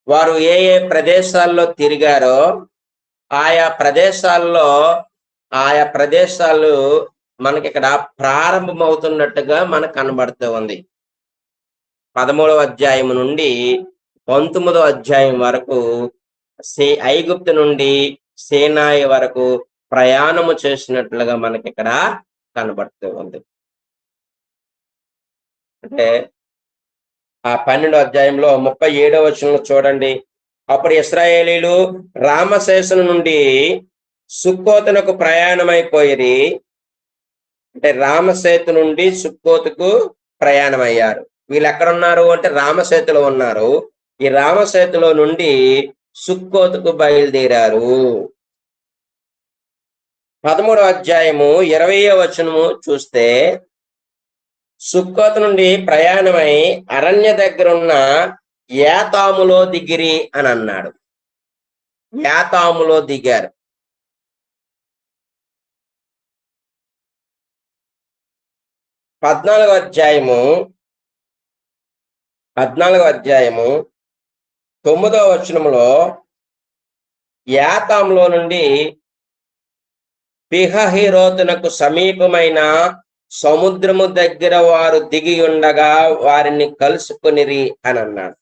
వారు ఏ ఏ ప్రదేశాల్లో తిరిగారో ఆయా ప్రదేశాలు మనకి ఇక్కడ ప్రారంభమవుతున్నట్టుగా మనకు కనబడుతూ ఉంది. 13వ అధ్యాయం నుండి 19వ అధ్యాయం వరకు ఐగుప్తు నుండి సేనాయి వరకు ప్రయాణము చేసినట్లుగా మనకి ఇక్కడ కనబడుతూ ఉంది. అంటే ఆ 12వ అధ్యాయంలో 37వ వచనంలో చూడండి. అప్పుడు ఇశ్రాయేలీలు రామశేషను నుండి సుక్కోతునకు ప్రయాణమైపోయిరి. అంటే రామసేతు నుండి సుక్కోతుకు ప్రయాణమయ్యారు. వీళ్ళు ఎక్కడున్నారు అంటే రామసేతులో ఉన్నారు. ఈ రామసేతులో నుండి సుక్కోతుకు బయలుదేరారు. 13వ అధ్యాయము 20వ వచనము చూస్తే సుక్కోతు నుండి ప్రయాణమై అరణ్య దగ్గర ఉన్న యాతాములో దిగిరి అని అన్నాడు. యాతాములో దిగారు. 14వ అధ్యాయము 9వ వచనంలో యాతాములో నుండి పిహహిరోతునకు సమీపమైన సముద్రము దగ్గర వారు దిగి ఉండగా వారిని కలుసుకొనిరి అని అన్నాడు.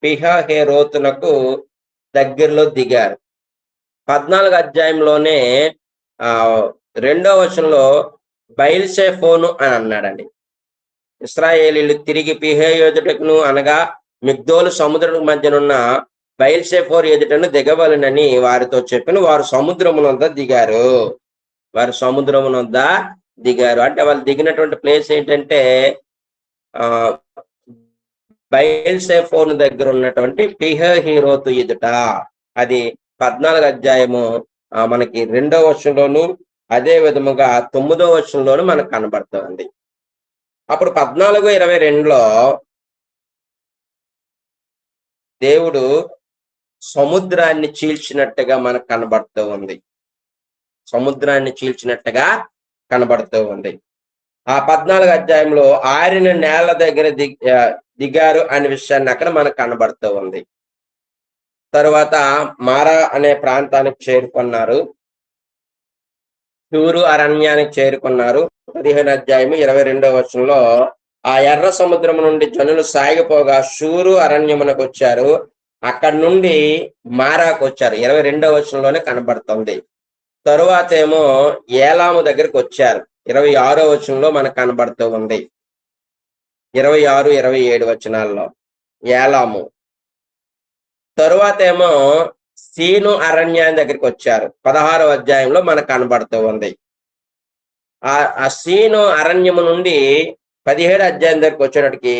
పిహహెరోతునకు దగ్గరలో దిగారు. 14వ అధ్యాయంలోనే 2వ వచనంలో బయల్సెఫోను అని అన్నాడండి. ఇశ్రాయేలీలు తిరిగి పిహయోతుటకును అనగా మిగ్దోలు సముద్రం మధ్యనున్న బయల్సెఫోర్ ఎదుటను దిగవలనని వారితో చెప్పిన వారు సముద్రమునొద్ద దిగారు. అంటే వాళ్ళు దిగినటువంటి ప్లేస్ ఏంటంటే బయల్సెఫోను దగ్గర ఉన్నటువంటి పిహహీరోతు ఎదుట. అది 14వ అధ్యాయము మనకి 2వ వచనంలోను అదే విధముగా 9వ వచనంలోను మనకు కనబడుతుంది. అప్పుడు 14:22లో దేవుడు సముద్రాన్ని చీల్చినట్టుగా మనకు కనబడుతూ ఉంది. ఆ 14వ అధ్యాయంలో ఆరిన నేల దగ్గర దిగారు అనే విషయాన్ని అక్కడ మనకు కనబడుతూ ఉంది. తరువాత మారా అనే ప్రాంతానికి చేరుకున్నారు. షూరు అరణ్యానికి చేరుకున్నారు. 15వ అధ్యాయము 22వ వచనంలో ఆ ఎర్ర సముద్రం నుండి జనులు సాగిపోగా షూరు అరణ్యమునకు వచ్చారు. అక్కడి నుండి మారాకు వచ్చారు. 22వ వచనంలోనే కనబడుతుంది. తరువాత ఏమో ఏలాము దగ్గరికి వచ్చారు. 26వ వచనంలో మనకు కనబడుతూ ఉంది. 26, 27 వచనాల్లో ఏలాము. తరువాత ఏమో సీను అరణ్యాన్ని దగ్గరికి వచ్చారు. 16వ అధ్యాయంలో మనకు కనబడుతూ ఉంది. ఆ సీను అరణ్యము నుండి 17వ అధ్యాయం దగ్గరికి వచ్చేటప్పటికి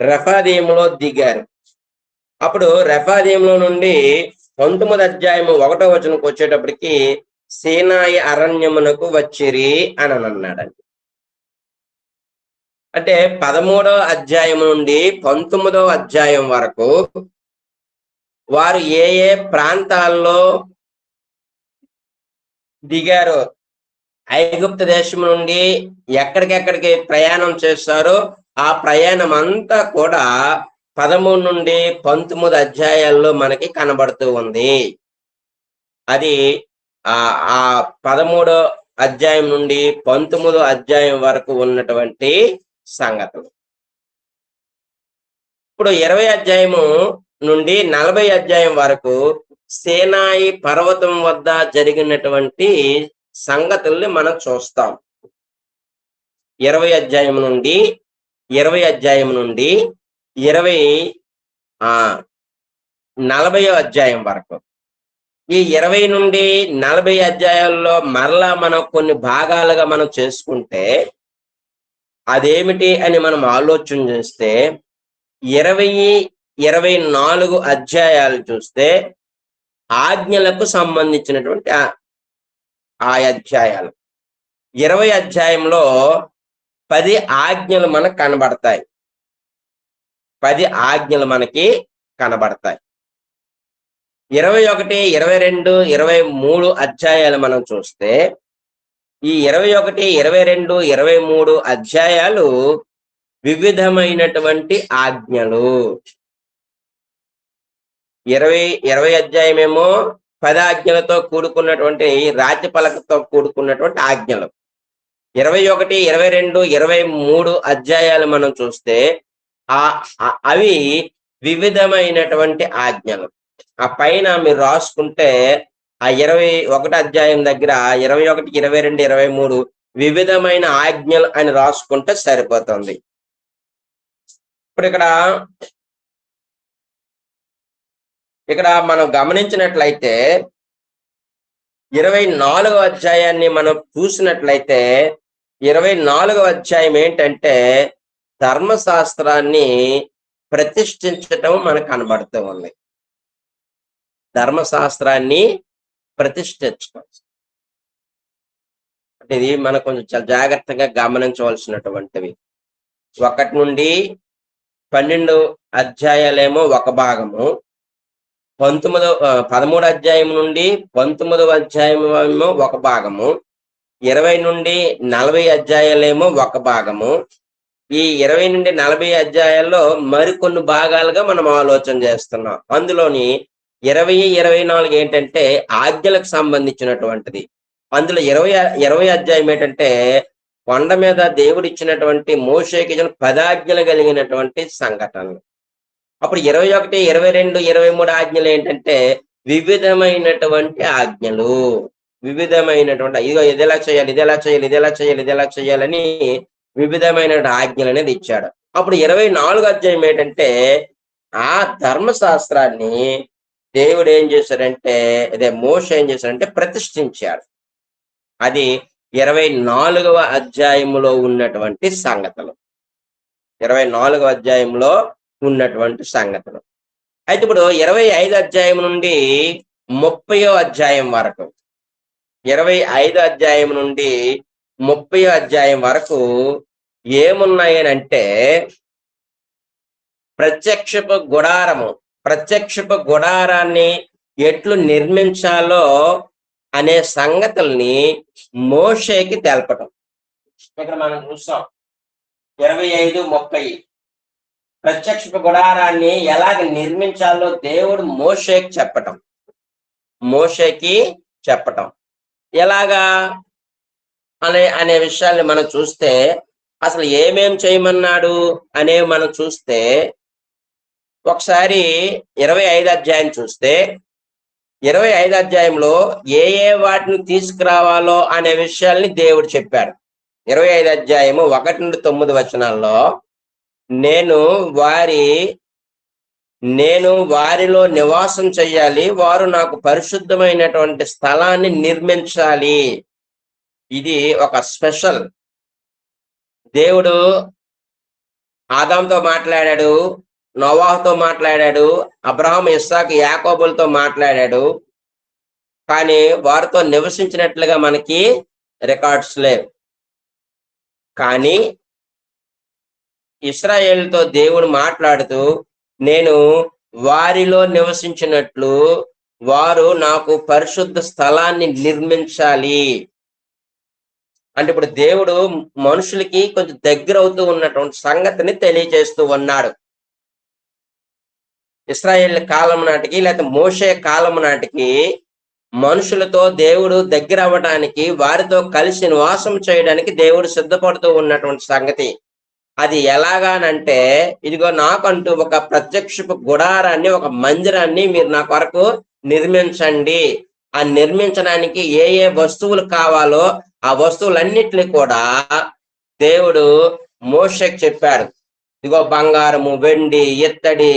రెఫాదీములో దిగారు. అప్పుడు రెఫాదీములో నుండి 19వ అధ్యాయము 1వ వచనంకి వచ్చేటప్పటికి సీనాయి అరణ్యమునకు వచ్చిరి అని అన్నాడండి. అంటే 13వ అధ్యాయం నుండి 19వ అధ్యాయం వరకు వారు ఏ ఏ ప్రాంతాల్లో దిగారో, ఐగుప్తు దేశం నుండి ఎక్కడికెక్కడికి ప్రయాణం చేస్తారో ఆ ప్రయాణం అంతా కూడా 13 నుండి 19 అధ్యాయాల్లో మనకి కనబడుతూ ఉంది. అది ఆ 13వ అధ్యాయం నుండి 19వ అధ్యాయం వరకు ఉన్నటువంటి సంగతులు. ఇప్పుడు 20వ అధ్యాయము నుండి 40వ అధ్యాయం వరకు సేనాయి పర్వతం వద్ద జరిగినటువంటి సంగతుల్ని మనం చూస్తాం. 20వ అధ్యాయం నుండి 40వ అధ్యాయం వరకు. ఈ 20 నుండి 40 అధ్యాయాల్లో మరలా మనం కొన్ని భాగాలుగా మనం చేసుకుంటే అదేమిటి అని మనం ఆలోచన చేస్తే 20-24 అధ్యాయాలు చూస్తే ఆజ్ఞలకు సంబంధించినటువంటి ఆ అధ్యాయాలు. 20వ అధ్యాయంలో 10 ఆజ్ఞలు మనకు కనబడతాయి. 10 ఆజ్ఞలు మనకి కనబడతాయి. 21, 22, 23 అధ్యాయాలు మనం చూస్తే ఈ 21, 22, 23 అధ్యాయాలు వివిధమైనటువంటి ఆజ్ఞలు. 20 అధ్యాయమేమో 10 ఆజ్ఞలతో కూడుకున్నటువంటి రాతి పలకతో కూడుకున్నటువంటి ఆజ్ఞలు. 21, 22, 23 అధ్యాయాలు మనం చూస్తే అవి వివిధమైనటువంటి ఆజ్ఞలు. ఆ పైన మీరు రాసుకుంటే ఆ 21 అధ్యాయం దగ్గర 21, 22, 23 వివిధమైన ఆజ్ఞలు అని రాసుకుంటే సరిపోతుంది. ఇప్పుడు ఇక్కడ మనం గమనించినట్లయితే 24వ అధ్యాయాన్ని మనం చూసినట్లయితే 24వ అధ్యాయం ఏంటంటే ధర్మశాస్త్రాన్ని ప్రతిష్ఠించటం మనకు కనబడుతూ ఉంది. ధర్మశాస్త్రాన్ని ప్రతిష్ఠించడం అంటే ఇది మనం కొంచెం చాలా జాగ్రత్తగా గమనించవలసినటువంటివి. 1 నుండి 12 అధ్యాయాలేమో ఒక భాగము, 13 అధ్యాయం నుండి 19వ అధ్యాయమేమో ఒక భాగము, 20 నుండి 40 అధ్యాయాలేమో ఒక భాగము. ఈ 20 నుండి 40 అధ్యాయాల్లో మరికొన్ని భాగాలుగా మనం ఆలోచన చేస్తున్నాం. అందులోని 20, 24 ఏంటంటే ఆజ్ఞలకు సంబంధించినటువంటిది. అందులో 20 అధ్యాయం ఏంటంటే కొండ మీద దేవుడు ఇచ్చినటువంటి మోషేకి 10 ఆజ్ఞలు కలిగినటువంటి సంఘటనలు. అప్పుడు 21, 22, 23 ఆజ్ఞలు ఏంటంటే వివిధమైనటువంటి ఆజ్ఞలు. వివిధమైనటువంటి ఇదిగో ఇది ఎలా చేయాలి, ఇది ఎలా చేయాలి, ఇది ఎలా చేయాలి, ఇది ఎలా చేయాలని వివిధమైన ఆజ్ఞలు అనేది ఇచ్చాడు. అప్పుడు 24 అధ్యాయం ఏంటంటే ఆ ధర్మశాస్త్రాన్ని దేవుడు ఏం చేశాడంటే మోషే ఏం చేశాడంటే ప్రతిష్ఠించాడు. అది 24వ అధ్యాయంలో ఉన్నటువంటి సంగతులు. 24వ అధ్యాయంలో ఉన్నటువంటి సంగతులు. అయితే ఇప్పుడు 25 అధ్యాయం నుండి 30వ అధ్యాయం వరకు 25 అధ్యాయం నుండి 30వ అధ్యాయం వరకు ఏమున్నాయనంటే ప్రత్యక్షపు గుడారాన్ని ఎట్లు నిర్మించాలో అనే సంగతుల్ని మోషేకి తెలపటం. ఇక్కడ మనం చూస్తాం 25, 30 ప్రత్యక్షపు గుడారాన్ని ఎలాగ నిర్మించాలో దేవుడు మోషేకి చెప్పటం ఎలాగా అనే విషయాల్ని మనం చూస్తే అసలు ఏమేం చేయమన్నాడు అనేవి మనం చూస్తే ఒకసారి 25 అధ్యాయం చూస్తే 25 అధ్యాయంలో ఏ వాటిని తీసుకురావాలో అనే విషయాల్ని దేవుడు చెప్పాడు. 25 అధ్యాయము 1 నుండి 9 వచనాల్లో నేను వారిలో నివాసం చెయ్యాలి, వారు నాకు పరిశుద్ధమైనటువంటి స్థలాన్ని నిర్మించాలి. ఇది ఒక స్పెషల్. దేవుడు ఆదాంతో మాట్లాడాడు, నోవాహుతో మాట్లాడాడు, అబ్రహాం, ఇస్సాకు, యాకోబులతో మాట్లాడాడు. కానీ వారితో నివసించినట్లుగా మనకి రికార్డ్స్ లేవు. కానీ ఇశ్రాయేలుతో దేవుడు మాట్లాడుతూ నేను వారిలో నివసించినట్లు వారు నాకు పరిశుద్ధ స్థలాన్ని నిర్మించాలి అంటే ఇప్పుడు దేవుడు మనుషులకి కొంచెం దగ్గర అవుతూ ఉన్నటువంటి సంగతిని తెలియజేస్తూ ఉన్నాడు. ఇశ్రాయేల్ కాలం నాటికి లేకపోతే మోషే కాలం నాటికి మనుషులతో దేవుడు దగ్గర అవ్వడానికి, వారితో కలిసి నివాసం చేయడానికి దేవుడు సిద్ధపడుతూ ఉన్నటువంటి సంగతి. అది ఎలాగానంటే ఇదిగో నాకంటూ ఒక ప్రత్యక్షపు గుడారాన్ని, ఒక మందిరాన్ని మీరు నా కొరకు నిర్మించండి. ఆ నిర్మించడానికి ఏ వస్తువులు కావాలో ఆ వస్తువులన్నిటిని కూడా దేవుడు మోషేకి చెప్పాడు. ఇదిగో బంగారము, వెండి, ఇత్తడి,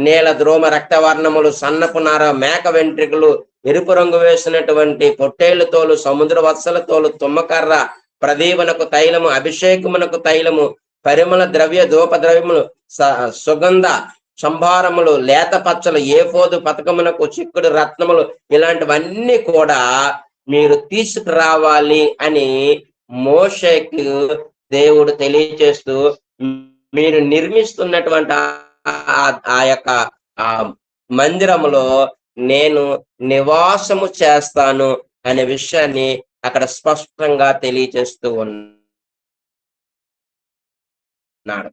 నీల, ద్రోమ, రక్తవర్ణములు, సన్నపు నార, మేక వెంట్రికలు, ఎరుపు రంగు వేసినటువంటి పొట్టేళ్ల తోలు, సముద్ర వత్సల తోలు, తుమ్మకర్ర, ప్రదీపనకు తైలము, అభిషేకమునకు తైలము, పరిమళ ద్రవ్య ధూప ద్రవ్యములు, సుగంధ సంభారములు, లేత పచ్చలు, ఏఫోదు పతకమునకు చిక్కుడు రత్నములు, ఇలాంటివన్నీ కూడా మీరు తీసుకురావాలి అని మోషేకు దేవుడు తెలియచేస్తూ మీరు నిర్మిస్తున్నటువంటి ఆ యొక్క ఆ మందిరములో నేను నివాసము చేస్తాను అనే విషయాన్ని అక్కడ స్పష్టంగా తెలియచేస్తూ ఉన్నాడు.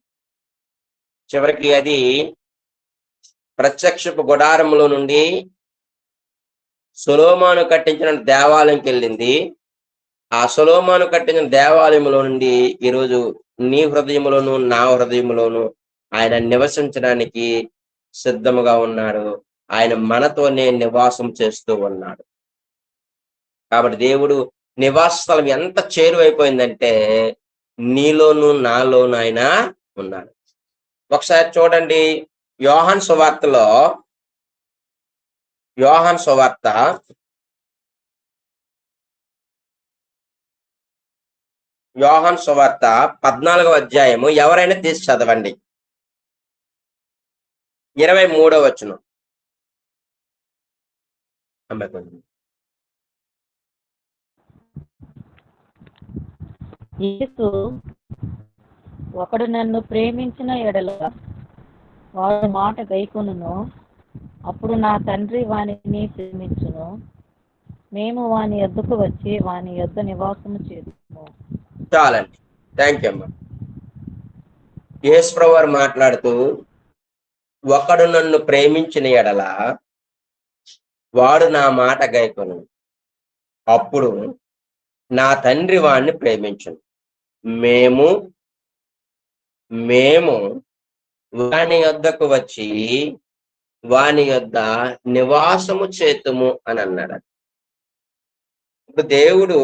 చివరికి అది ప్రత్యక్షపు గుడారములో నుండి సొలొమోను కట్టించిన దేవాలయంకి వెళ్ళింది. ఆ సొలొమోను కట్టించిన దేవాలయంలో నుండి ఈరోజు నీ హృదయంలోను నా హృదయంలోను ఆయన నివసించడానికి సిద్ధముగా ఉన్నాడు. ఆయన మనతోనే నివాసం చేస్తూ ఉన్నాడు. కాబట్టి దేవుడు నివాస స్థలం ఎంత చేరువైపోయిందంటే నీలోను నాలోను ఆయన ఉన్నాడు. ఒకసారి చూడండి, యోహాను సువార్త 14వ అధ్యాయము ఎవరైనా తీసి చదవండి. 23వ వచనం. యేసు, ఒకడు నన్ను ప్రేమించిన ఎడల వాడు మాట గైకొనును, అప్పుడు నా తండ్రి వానిని ప్రేమించును, మేము వాని యొద్దకు వచ్చి వాని యొద్ద నివాసము చేస్తాము. చాలండి, థ్యాంక్ యూ అమ్మా. యేసు ప్రభువు వారు మాట్లాడుతూ, ఒకడు నన్ను ప్రేమించిన ఎడల వాడు నా మాట గైకొను, అప్పుడు నా తండ్రి వాడిని ప్రేమించును, మేము వాని యొద్దకు వచ్చి వాని యొద్ద నివాసము చేతుము అని అన్నాడు. ఇప్పుడు దేవుడు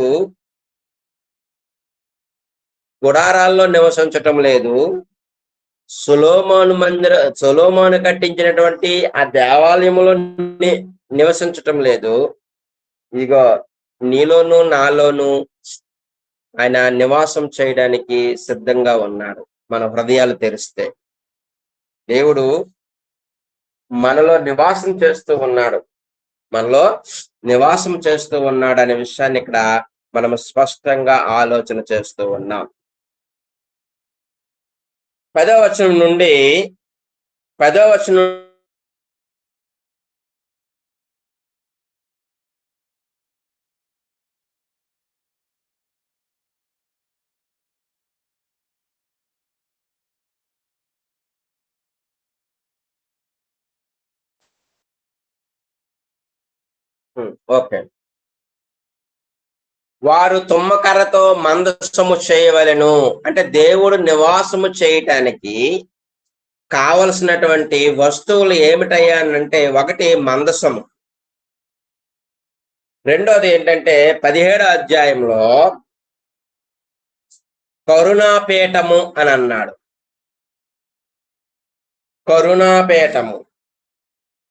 గుడారాల్లో నివసించటం లేదు, సొలొమోను కట్టించినటువంటి ఆ దేవాలయంలో నివసించటం లేదు. ఇదిగో నీలోను నాలోను ఆయన నివాసం చేయడానికి సిద్ధంగా ఉన్నాడు. మన హృదయాలు తెరిస్తే దేవుడు మనలో నివాసం చేస్తూ ఉన్నాడు అనే విషయాన్ని ఇక్కడ మనం స్పష్టంగా ఆలోచన చేస్తూ ఉన్నాం. 10వ వచనం నుండి 10వ వచనం ఓకే. వారు తుమ్మకర్రతో మందసము చేయవలెను. అంటే దేవుడు నివాసము చేయటానికి కావలసినటువంటి వస్తువులు ఏమిటయ్యా అంటే, ఒకటి మందసము, రెండోది ఏంటంటే 17వ అధ్యాయంలో కరుణాపీఠము అని అన్నాడు. కరుణాపీఠము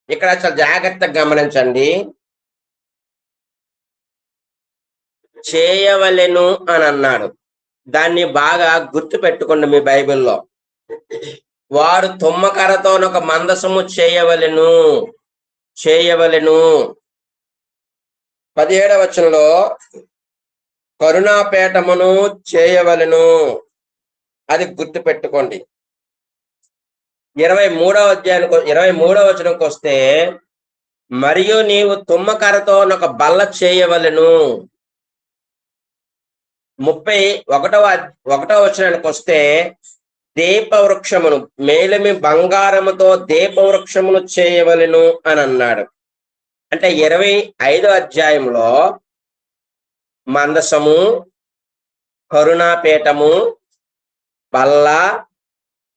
ఇక్కడ చాలా జాగ్రత్తగా గమనించండి. చేయవలెను అని అన్నాడు. దాన్ని బాగా గుర్తు పెట్టుకోండి మీ బైబిల్లో. వారు తుమ్మకర్రతో ఒక మందసము చేయవలెను. 17వ వచనంలో కరుణాపీఠమును చేయవలెను, అది గుర్తు పెట్టుకోండి. 23వ వచనంకి వస్తే, మరియు నీవు తుమ్మకర్రతో ఒక బల్ల చేయవలెను. 31వ వచనానికి వస్తే, దీపవృక్షమును, మేలిమి బంగారముతో దీపవృక్షమును చేయవలెను అని అన్నాడు. అంటే 25వ అధ్యాయంలో మందసము, కరుణాపీఠము, బల్ల,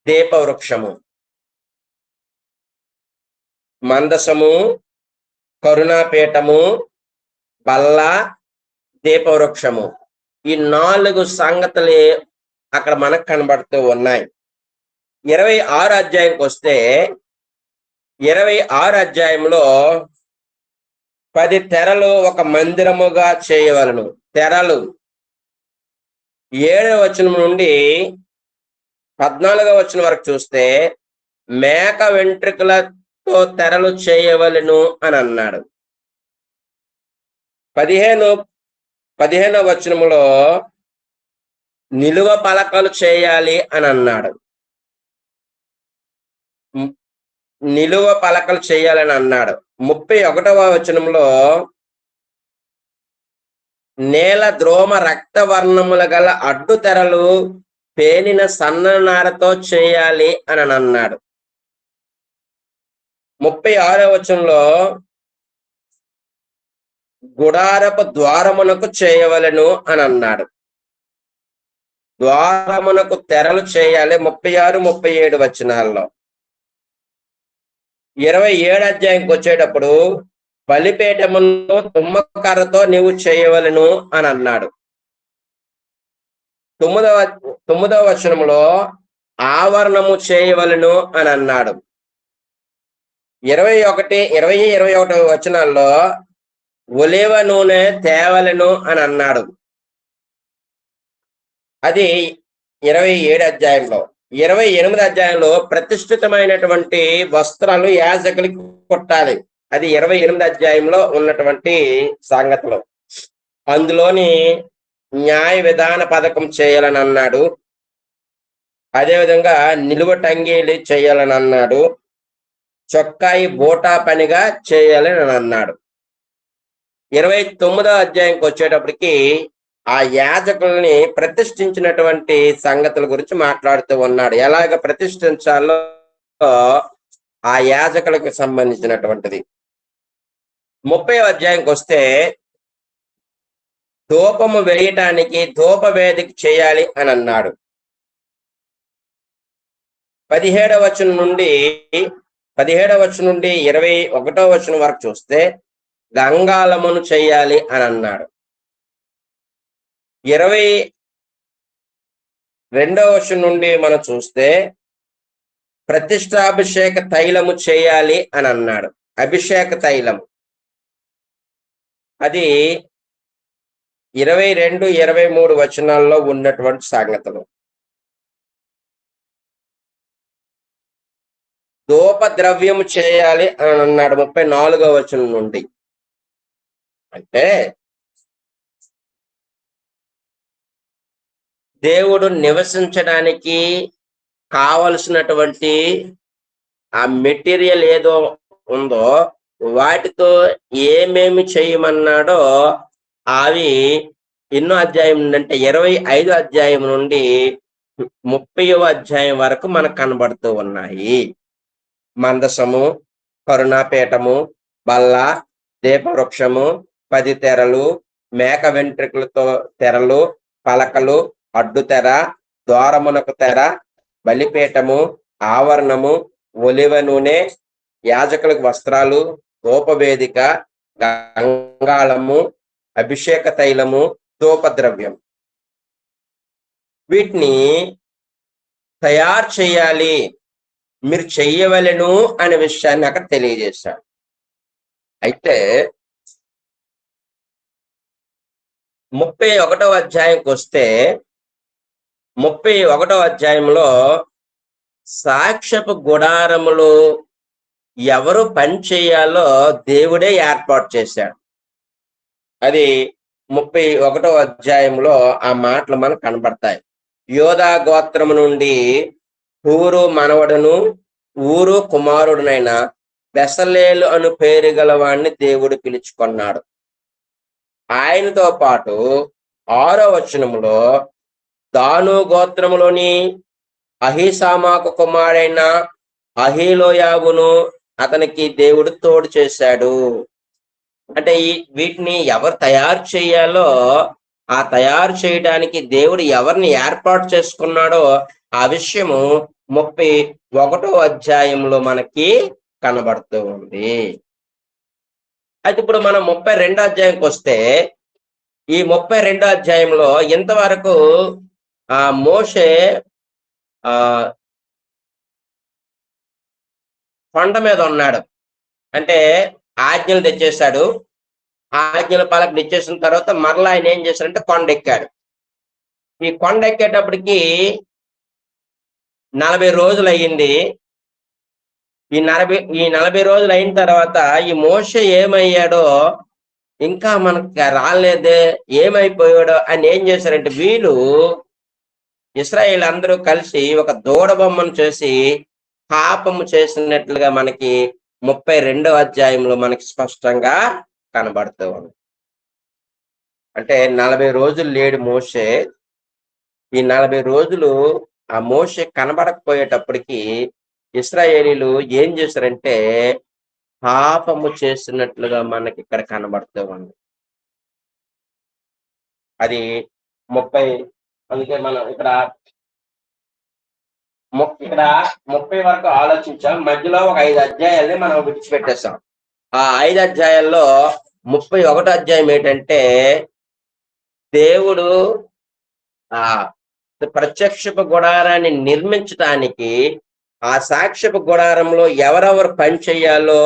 దీపవృక్షము. మందసము, కరుణాపీఠము, బల్ల, దీపవృక్షము, ఈ 4 సంగతులే అక్కడ మనకు కనబడుతూ ఉన్నాయి. 26వ అధ్యాయంకి వస్తే, 26వ అధ్యాయంలో 10 తెరలు ఒక మందిరముగా చేయవలను. తెరలు 7వ వచనం నుండి 14వ వచనం వరకు చూస్తే, మేక వెంట్రుకలతో తెరలు చేయవలను అని అన్నాడు. 15వ వచనములో నిలువ పలకలు చేయాలి అని అన్నాడు. నిలువ పలకలు చేయాలని అన్నాడు. 31వ వచనంలో నేల ద్రోమ రక్తవర్ణముల గల అడ్డు తెరలు పేనిన సన్ననారతో చేయాలి అని అన్నాడు. 36వ వచనంలో గుడారపు ద్వారమునకు చేయవలెను అని అన్నాడు. ద్వారమునకు తెరలు చేయాలి 36, 37 వచనాల్లో. 27 అధ్యాయంకి వచ్చేటప్పుడు బలిపీఠమును తుమ్మకర్రతో నీవు చేయవలెను అని అన్నాడు. 9వ వచనంలో ఆవరణము చేయవలెను అని అన్నాడు. 21 వచనాల్లో ఒలివ నూనె తేవలెను అని అన్నాడు. అది 27 అధ్యాయంలో. 28 అధ్యాయంలో ప్రతిష్ఠితమైనటువంటి వస్త్రాలు యాజకులకి కుట్టాలి. అది 28 అధ్యాయంలో ఉన్నటువంటి సంగతులు. అందులోని న్యాయ విధాన పథకం చేయాలని అన్నాడు. అదేవిధంగా నిలువ టంగీలు చేయాలని అన్నాడు. చొక్కాయి బోటా పనిగా చేయాలని అన్నాడు. 29వ అధ్యాయంకి వచ్చేటప్పటికి ఆ యాజకుల్ని ప్రతిష్ఠించినటువంటి సంగతుల గురించి మాట్లాడుతూ ఉన్నాడు. ఎలాగ ప్రతిష్ఠించాలో ఆ యాజకులకు సంబంధించినటువంటిది. 30వ అధ్యాయంకి వస్తే ధూపము వేయటానికి ధూప వేదిక చేయాలి అని అన్నాడు. 17వ వచనం నుండి 21వ వచనం వరకు చూస్తే గంగాళమును చేయాలి అని అన్నాడు. 22వ వచనం నుండి మనం చూస్తే ప్రతిష్టాభిషేక తైలము చేయాలి అని అన్నాడు. అభిషేక తైలము అది 22, 23 వచనాల్లో ఉన్నటువంటి సంగతులు. ధూప ద్రవ్యము చేయాలి అని అన్నాడు 34వ వచనం నుండి. అంటే దేవుడు నివసించడానికి కావలసినటువంటి ఆ మెటీరియల్ ఏదో ఉందో వాటితో ఏమేమి చేయమన్నాడో అవి ఎన్నో అధ్యాయం అంటే 25వ అధ్యాయం నుండి 30వ అధ్యాయం వరకు మనకు కనబడుతూ ఉన్నాయి. మందసము, కరుణాపీఠము, బల్ల, దీపవృక్షము, 10 తెరలు, మేక వెంట్రుకలతో తెరలు, పలకలు, అడ్డు తెర, ద్వారమునకు తెర, బలిపీఠము, ఆవరణము, ఒలివ నూనె, యాజకులకు వస్త్రాలు, ధూపవేదిక, గంగాళము, అభిషేక తైలము, ధూపద్రవ్యం వీటిని తయారు చేయాలి, మీరు చెయ్యవలెను అనే విషయాన్ని అక్కడ తెలియజేశాడు. అయితే 31వ అధ్యాయంకి వస్తే 31వ అధ్యాయంలో సాక్ష్యపు గుడారములు ఎవరు పని చేయాలో దేవుడే ఏర్పాటు చేశాడు. అది 31వ అధ్యాయంలో ఆ మాటలు మనకు కనబడతాయి. యోధా గోత్రము నుండి హూరు మనవడును ఊరు కుమారుడునైన బెసలేలు అను పేరు గల వాడిని దేవుడు పిలుచుకున్నాడు. ఆయనతో పాటు 6వ వచనములో దాను గోత్రములోని అహీసామాకు కుమారైన అహీలోయాబును అతనికి దేవుడు తోడు చేశాడు. అంటే వీటిని ఎవరు తయారు చేయాలో ఆ తయారు చేయడానికి దేవుడు ఎవరిని ఏర్పాటు చేసుకున్నాడో ఆ విషయము 31వ అధ్యాయంలో మనకి కనబడుతూ ఉంది. అయితే ఇప్పుడు మనం 32వ అధ్యాయంకి వస్తే ఈ 32వ అధ్యాయంలో ఇంతవరకు మోషే కొండ మీద ఉన్నాడు. అంటే ఆజ్ఞలు తెచ్చేశాడు. ఆజ్ఞల పలకలు ఇచ్చేసిన తర్వాత మరలా ఆయన ఏం చేశాడంటే కొండ ఎక్కాడు. ఈ కొండ ఎక్కేటప్పటికి 40 రోజులు అయ్యింది. ఈ 40 రోజులు అయిన తర్వాత ఈ మోషే ఏమయ్యాడో ఇంకా మనకు రాలేదే, ఏమైపోయాడో అని ఏం చేశారంటే వీళ్ళు ఇశ్రాయేలు అందరూ కలిసి ఒక దూడ బొమ్మను చేసి పాపము చేసినట్లుగా మనకి 32వ అధ్యాయంలో మనకి స్పష్టంగా కనబడుతూ ఉంది. అంటే 40 రోజులు లేడు మోషే. ఈ 40 రోజులు ఆ మోషే కనబడకపోయేటప్పటికి ఇశ్రాయేలీలు ఏం చేశారంటే పాపము చేస్తున్నట్లుగా మనకి ఇక్కడ కనబడుతూ ఉంది. అది 30 అందుకే మనం ఇక్కడ 30 వరకు ఆలోచించాం. మధ్యలో ఒక 5 అధ్యాయాల్ని మనం విడిచిపెట్టేసాం. ఆ 5 అధ్యాయాల్లో 31 అధ్యాయం ఏంటంటే దేవుడు ఆ ప్రత్యక్షపు గుడారాన్ని నిర్మించడానికి ఆ సాక్ష్యపు గుడారంలో ఎవరెవరు పని చేయాలో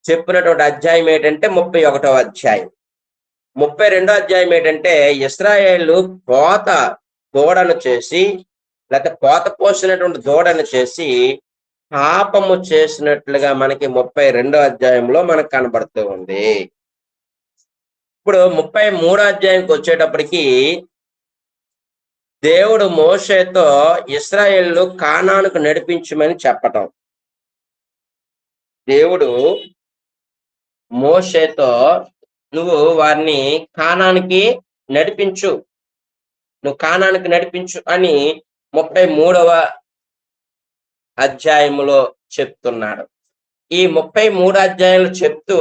చెప్పినటువంటి అధ్యాయం ఏంటంటే 31వ అధ్యాయం. 32వ అధ్యాయం ఏంటంటే ఇశ్రాయేలు పోత దూడను చేసి లేకపోతే పోత పోసినటువంటి దూడను చేసి పాపము చేసినట్లుగా మనకి 32వ అధ్యాయంలో మనకు కనబడుతూ ఉంది. ఇప్పుడు 33వ అధ్యాయంకి వచ్చేటప్పటికి దేవుడు మోషేతో ఇశ్రాయేలు కానానుకు నడిపించమని చెప్పటం. దేవుడు మోషేతో నువ్వు వారిని కానానికి నడిపించు, నువ్వు కానానికి నడిపించు అని 33వ అధ్యాయములో చెప్తున్నాడు. ఈ 33 అధ్యాయంలో చెప్తూ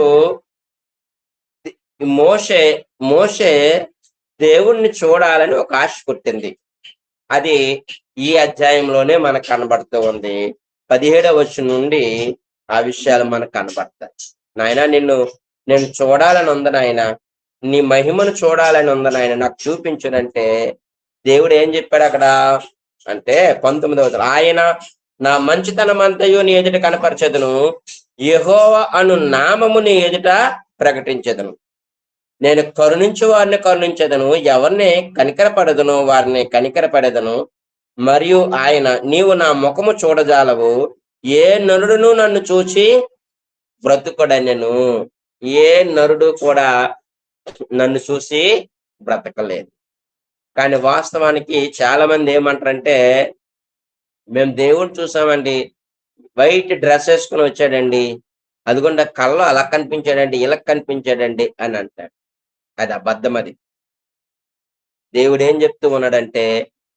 మోషే దేవుణ్ణి చూడాలని ఒక ఆశ పుట్టింది. అది ఈ అధ్యాయంలోనే మనకు కనబడుతూ ఉంది. 17వ వచనం నుండి ఆ విషయాలు మనకు కనబడతాయి. నాయన నేను చూడాలని ఉంది నాయన, నీ మహిమను చూడాలని ఉంది నాయన, నాకు చూపించునంటే దేవుడు ఏం చెప్పాడు అక్కడ అంటే 19వ వచనం, ఆయన నా మంచితనం అంతయు నీ ఎదుట కనపరచెదను, యెహోవా అను నామము నీ ఎదుట ప్రకటించెదను, నేను కరుణించు వారిని కరుణించెదను, ఎవరిని కనికరపడదును వారిని కనికరపడెదను, మరియు ఆయన నీవు నా ముఖము చూడజాలవు, ఏ నరుడును నన్ను చూచి బ్రతుకుడనెను. ఏ నరుడు కూడా నన్ను చూసి బ్రతకలేదు. కానీ వాస్తవానికి చాలా మంది ఏమంటారంటే మేము దేవుడు చూసామండి, వైట్ డ్రెస్ వేసుకుని వచ్చాడండి, అదిగొండ కళ్ళు అలా కనిపించాడండి, ఇలా కనిపించాడండి అని అంటాడు. అది అబద్ధం. అది దేవుడు ఏం చెప్తూ ఉన్నాడంటే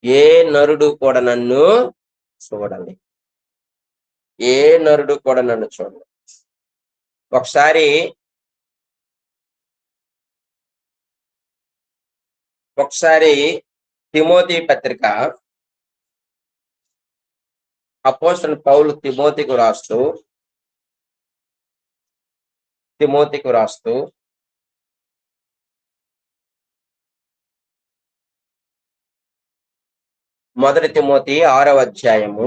ఏ నరుడు కూడా నన్ను చూడాలి, ఏ నరుడు కూడా నన్ను చూడాలి. ఒకసారి తిమోతి పత్రిక అపోస్తలుడైన పౌలు తిమోతికి రాస్తూ మొదటి తిమోతి 6వ అధ్యాయము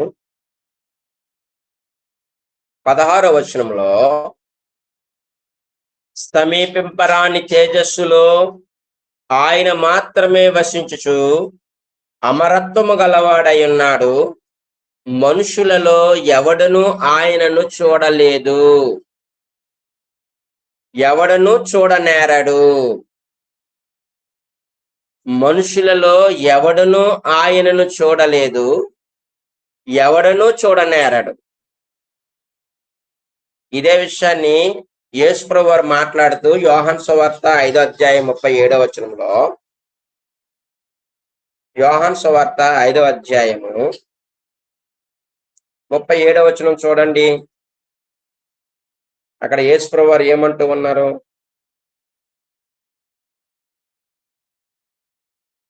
16వ వచనంలో సమీపింపరాని తేజస్సులో ఆయన మాత్రమే వసించుచు అమరత్వము గలవాడై ఉన్నాడు, మనుషులలో ఎవడను ఆయనను చూడలేదు, ఎవడను చూడనేరడు. మనుషులలో ఎవడను ఆయనను చూడలేదు, ఎవడను చూడనేరడు. ఇదే విషయాన్ని యేసుప్రభువు వారు మాట్లాడుతూ యోహాను సువార్త 5వ అధ్యాయం 37వ వచనంలో, యోహాను సువార్త 5వ అధ్యాయము 37వ వచనం చూడండి. అక్కడ యేసుప్రభువు వారు ఏమంటూ ఉన్నారు,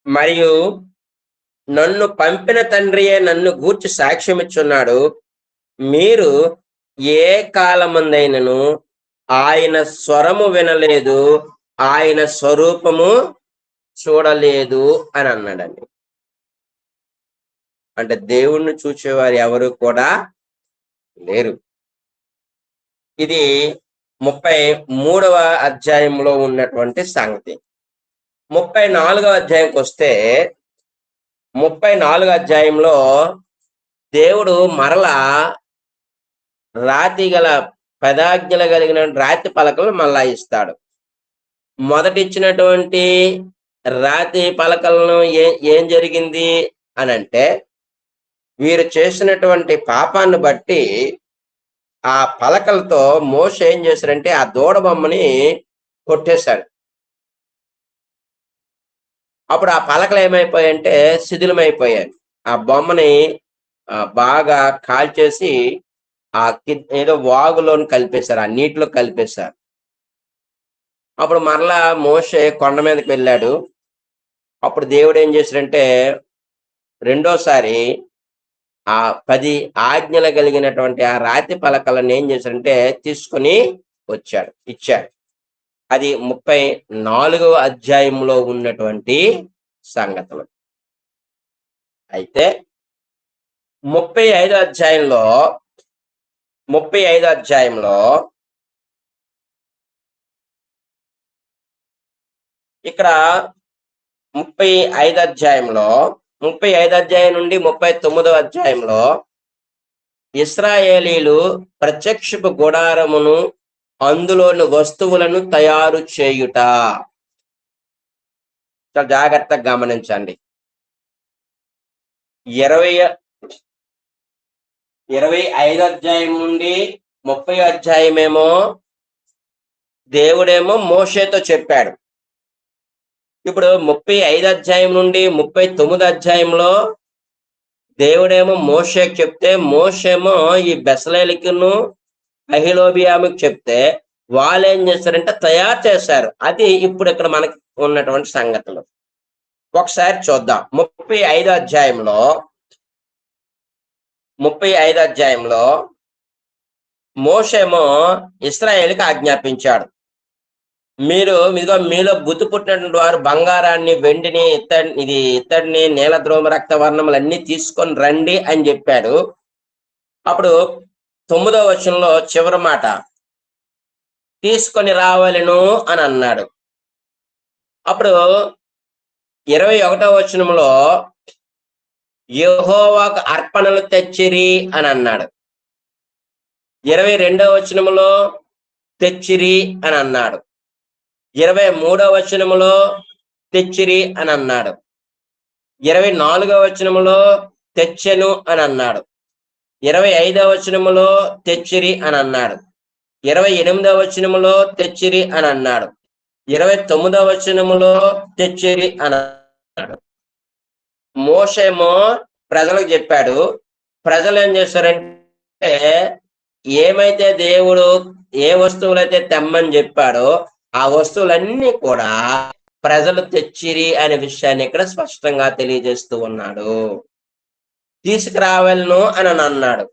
మరియు నన్ను పంపిన తండ్రియే నన్ను గూర్చి సాక్ష్యం ఇచ్చున్నాడు, మీరు ఏ కాలమందైనను ఆయన స్వరము వినలేదు, ఆయన స్వరూపము చూడలేదు అని అన్నాడండి. అంటే దేవుణ్ణి చూసేవారు ఎవరు కూడా లేరు. ఇది 33వ అధ్యాయంలో ఉన్నటువంటి సంగతి. 34వ అధ్యాయంకి వస్తే 34వ అధ్యాయంలో దేవుడు మరలా రాతి గల పదాజ్ఞలు కలిగిన రాతి పలకలు మళ్ళా ఇస్తాడు. మొదటి ఇచ్చినటువంటి రాతి పలకలను ఏం జరిగింది అని అంటే వీరు చేసినటువంటి పాపాన్ని బట్టి ఆ పలకలతో మోషే ఏం చేశాడంటే ఆ దూడ బొమ్మని కొట్టేశాడు. అప్పుడు ఆ పలకలు ఏమైపోయాయంటే శిథిలమైపోయాయి. ఆ బొమ్మని బాగా కాల్చేసి ఏదో వాగులోని కలిపేశారు, ఆ నీటిలో కలిపేశారు. అప్పుడు మరలా మోషే కొండ మీదకి వెళ్ళాడు. అప్పుడు దేవుడు ఏం చేశాడంటే రెండోసారి ఆ 10 ఆజ్ఞలు కలిగినటువంటి ఆ రాతి పలకలను ఏం చేశాడంటే తీసుకొని ఇచ్చాడు. అది 34వ అధ్యాయంలో ఉన్నటువంటి సంగతులు. అయితే 35వ అధ్యాయంలో ఇక్కడ 35వ అధ్యాయం నుండి 39వ అధ్యాయంలో ఇశ్రాయేలీలు ప్రత్యక్షపు గుడారమును అందులోని వస్తువులను తయారు చేయుట. చాలా జాగ్రత్తగా గమనించండి. 25వ అధ్యాయం నుండి 30వ అధ్యాయమేమో దేవుడేమో మోషేతో చెప్పాడు. ఇప్పుడు 35వ అధ్యాయం నుండి 39వ అధ్యాయంలో దేవుడేమో మోషేకి చెప్తే, మోషేమో ఈ బెసలేలికిను అహిలోబియాముకి చెప్తే వాళ్ళు ఏం చేస్తారంటే తయారు చేశారు. అది ఇప్పుడు ఇక్కడ మనకి ఉన్నటువంటి సంగతులు. ఒకసారి చూద్దాం. 35వ అధ్యాయంలో మోషేమో ఇశ్రాయేలుకి ఆజ్ఞాపించాడు, మీలో బుద్ధి పుట్టినటువంటి వారు బంగారాన్ని, వెండిని, ఇత్తడిని, నీలద్రోమ రక్త వర్ణములన్నీ తీసుకొని రండి అని చెప్పాడు. అప్పుడు 9వ వచనంలో చివరి మాట తీసుకొని రావాలను అని అన్నాడు. అప్పుడు 21వ వచనంలో యెహోవాకు అర్పణలు తెచ్చిరి అని అన్నాడు. 22వ వచనంలో తెచ్చిరి అని అన్నాడు. 23వ వచనంలో తెచ్చిరి అని అన్నాడు. 24వ వచనంలో తెచ్చెను అని అన్నాడు. 25వ వచనంలో తెచ్చిరి అని అన్నాడు. 28వ వచనంలో తెచ్చిరి అని అన్నాడు. 29వ వచనంలో తెచ్చిరి అని అన్నాడు. మోషేమో ప్రజలకు చెప్పాడు. ప్రజలు ఏం చేశారంటే ఏమైతే దేవుడు ఏ వస్తువులైతే తెమ్మని చెప్పాడో ఆ వస్తువులన్నీ కూడా ప్రజలు తెచ్చిరి అనే విషయాన్ని ఇక్కడ స్పష్టంగా తెలియజేస్తూ ఉన్నాడు. తీసుకురావాలను అని అన్నాడు.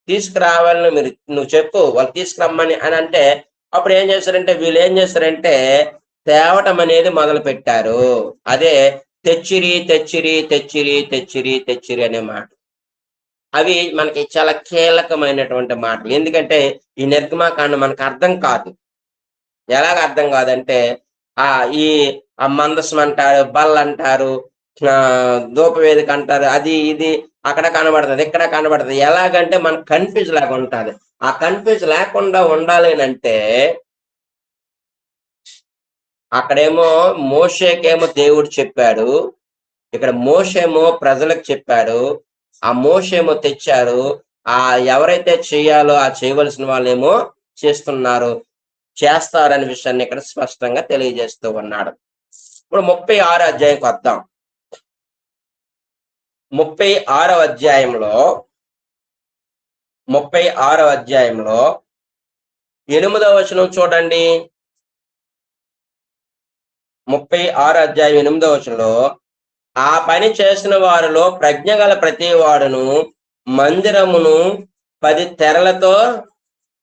తీసుకురావాలను నువ్వు చెప్పు, వాళ్ళు తీసుకురమ్మని అని అంటే అప్పుడు ఏం చేస్తారంటే వీళ్ళు ఏం చేస్తారంటే తేవటం అనేది మొదలు పెట్టారు. అదే తెచ్చిరి తెచ్చిరి తెచ్చిరి తెచ్చిరి తెచ్చిరి అనే మాట. అవి మనకి చాలా కీలకమైనటువంటి మాటలు. ఎందుకంటే ఈ నిర్గమాకాండం మనకు అర్థం కాదు. ఎలాగ అర్థం కాదంటే ఈ మందసం అంటారు, బల్ల అంటారు, ధూపవేదిక అంటారు, అది ఇది అక్కడ కనబడుతుంది, ఇక్కడ కనబడుతుంది. ఎలాగంటే మనకు కన్ఫ్యూజ్ లాగా ఉంటుంది. ఆ కన్ఫ్యూజ్ లేకుండా ఉండాలి అంటే అక్కడేమో మోషేకేమో దేవుడు చెప్పాడు, ఇక్కడ మోషేమో ప్రజలకు చెప్పాడు. ఆ మోషేమో తెచ్చారు. ఎవరైతే చేయాలో ఆ చేయవలసిన వాళ్ళేమో చేస్తారనే విషయాన్ని ఇక్కడ స్పష్టంగా తెలియజేస్తూ ఉన్నాడు. ఇప్పుడు 36వ అధ్యాయంకి వద్దాం. 36వ అధ్యాయంలో 8వ వచనం చూడండి. 36వ అధ్యాయం 8వ వచనంలో ఆ పని చేసిన వారిలో ప్రజ్ఞ గల ప్రతి వాడును మందిరమును 10 తెరలతో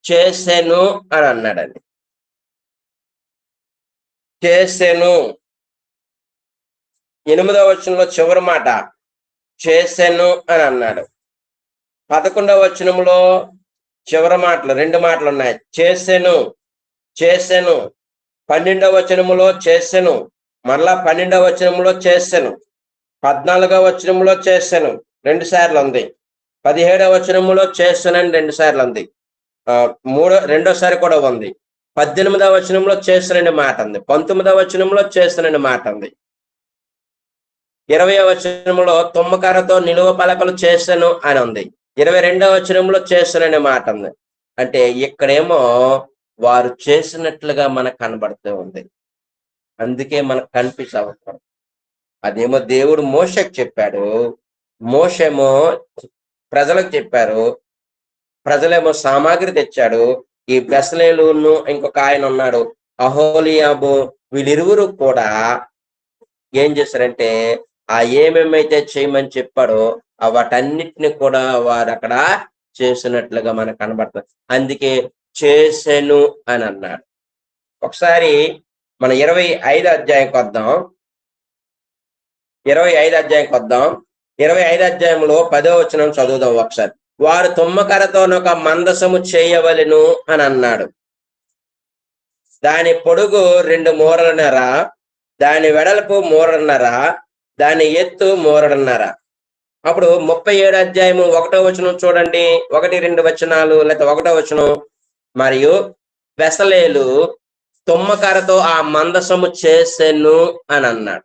చేసెను అని అన్నాడండి. చేసెను 8వ వచనంలో చివరి మాట చేసెను అని అన్నాడు. 11వ వచనంలో చివరి మాటలు 2 మాటలు ఉన్నాయి. చేసెను 12వ వచనములో చేసెను, మరలా 12వ వచనంలో చేసెను, 14వ వచనంలో చేసెను 2 సార్లు ఉంది, 17వ వచనంలో చేసెనని 2 సార్లు ఉంది, రెండోసారి కూడా ఉంది, 18వ వచనంలో చేసెనని మాట ఉంది, 19వ వచనంలో చేసెనని మాట ఉంది. 20వ వచనంలో తుమ్మకర్రతో నిలువ పలకలు చేశాను అని ఉంది. 22వ వచనంలో చేశాననే మాట ఉంది. అంటే ఇక్కడేమో వారు చేసినట్లుగా మనకు కనబడుతూ ఉంది. అందుకే మనకు కన్ఫ్యూజ్ అవుతాం. అదేమో దేవుడు మోషేకి చెప్పాడు, మోషేమో ప్రజలకు చెప్పారు, ప్రజలేమో సామాగ్రి తెచ్చాడు. ఈ బెసలేలును ఇంకొక ఆయన ఉన్నాడు అహోలియాబు, వీళ్ళిరువురు కూడా ఏం చేశారంటే ఆ ఏమేమైతే చేయమని చెప్పాడో వాటన్నిటిని కూడా వారు అక్కడ చేసినట్లుగా మనకు కనబడుతుంది. అందుకే చేసెను అని అన్నాడు. ఒకసారి మన 25 అధ్యాయంకి వద్దాం. 25 అధ్యాయంకి వద్దాం. 25 అధ్యాయంలో 10వ వచనం చదువుదాం ఒకసారి. వారు తుమ్మకరతోనొక మందసము చేయవలెను అని అన్నాడు. దాని పొడుగు 2 మూరలున్నర, దాని వెడల్పు మూరన్నర, దాని ఎత్తు మూరన్నర. అప్పుడు 37 అధ్యాయము 1వ వచనం చూడండి. 1-2 వచనాలు లేకపోతే 1వ వచనం. మరియు బెసలేలు తుమ్మకరతో ఆ మందసము చేసెను అని అన్నాడు.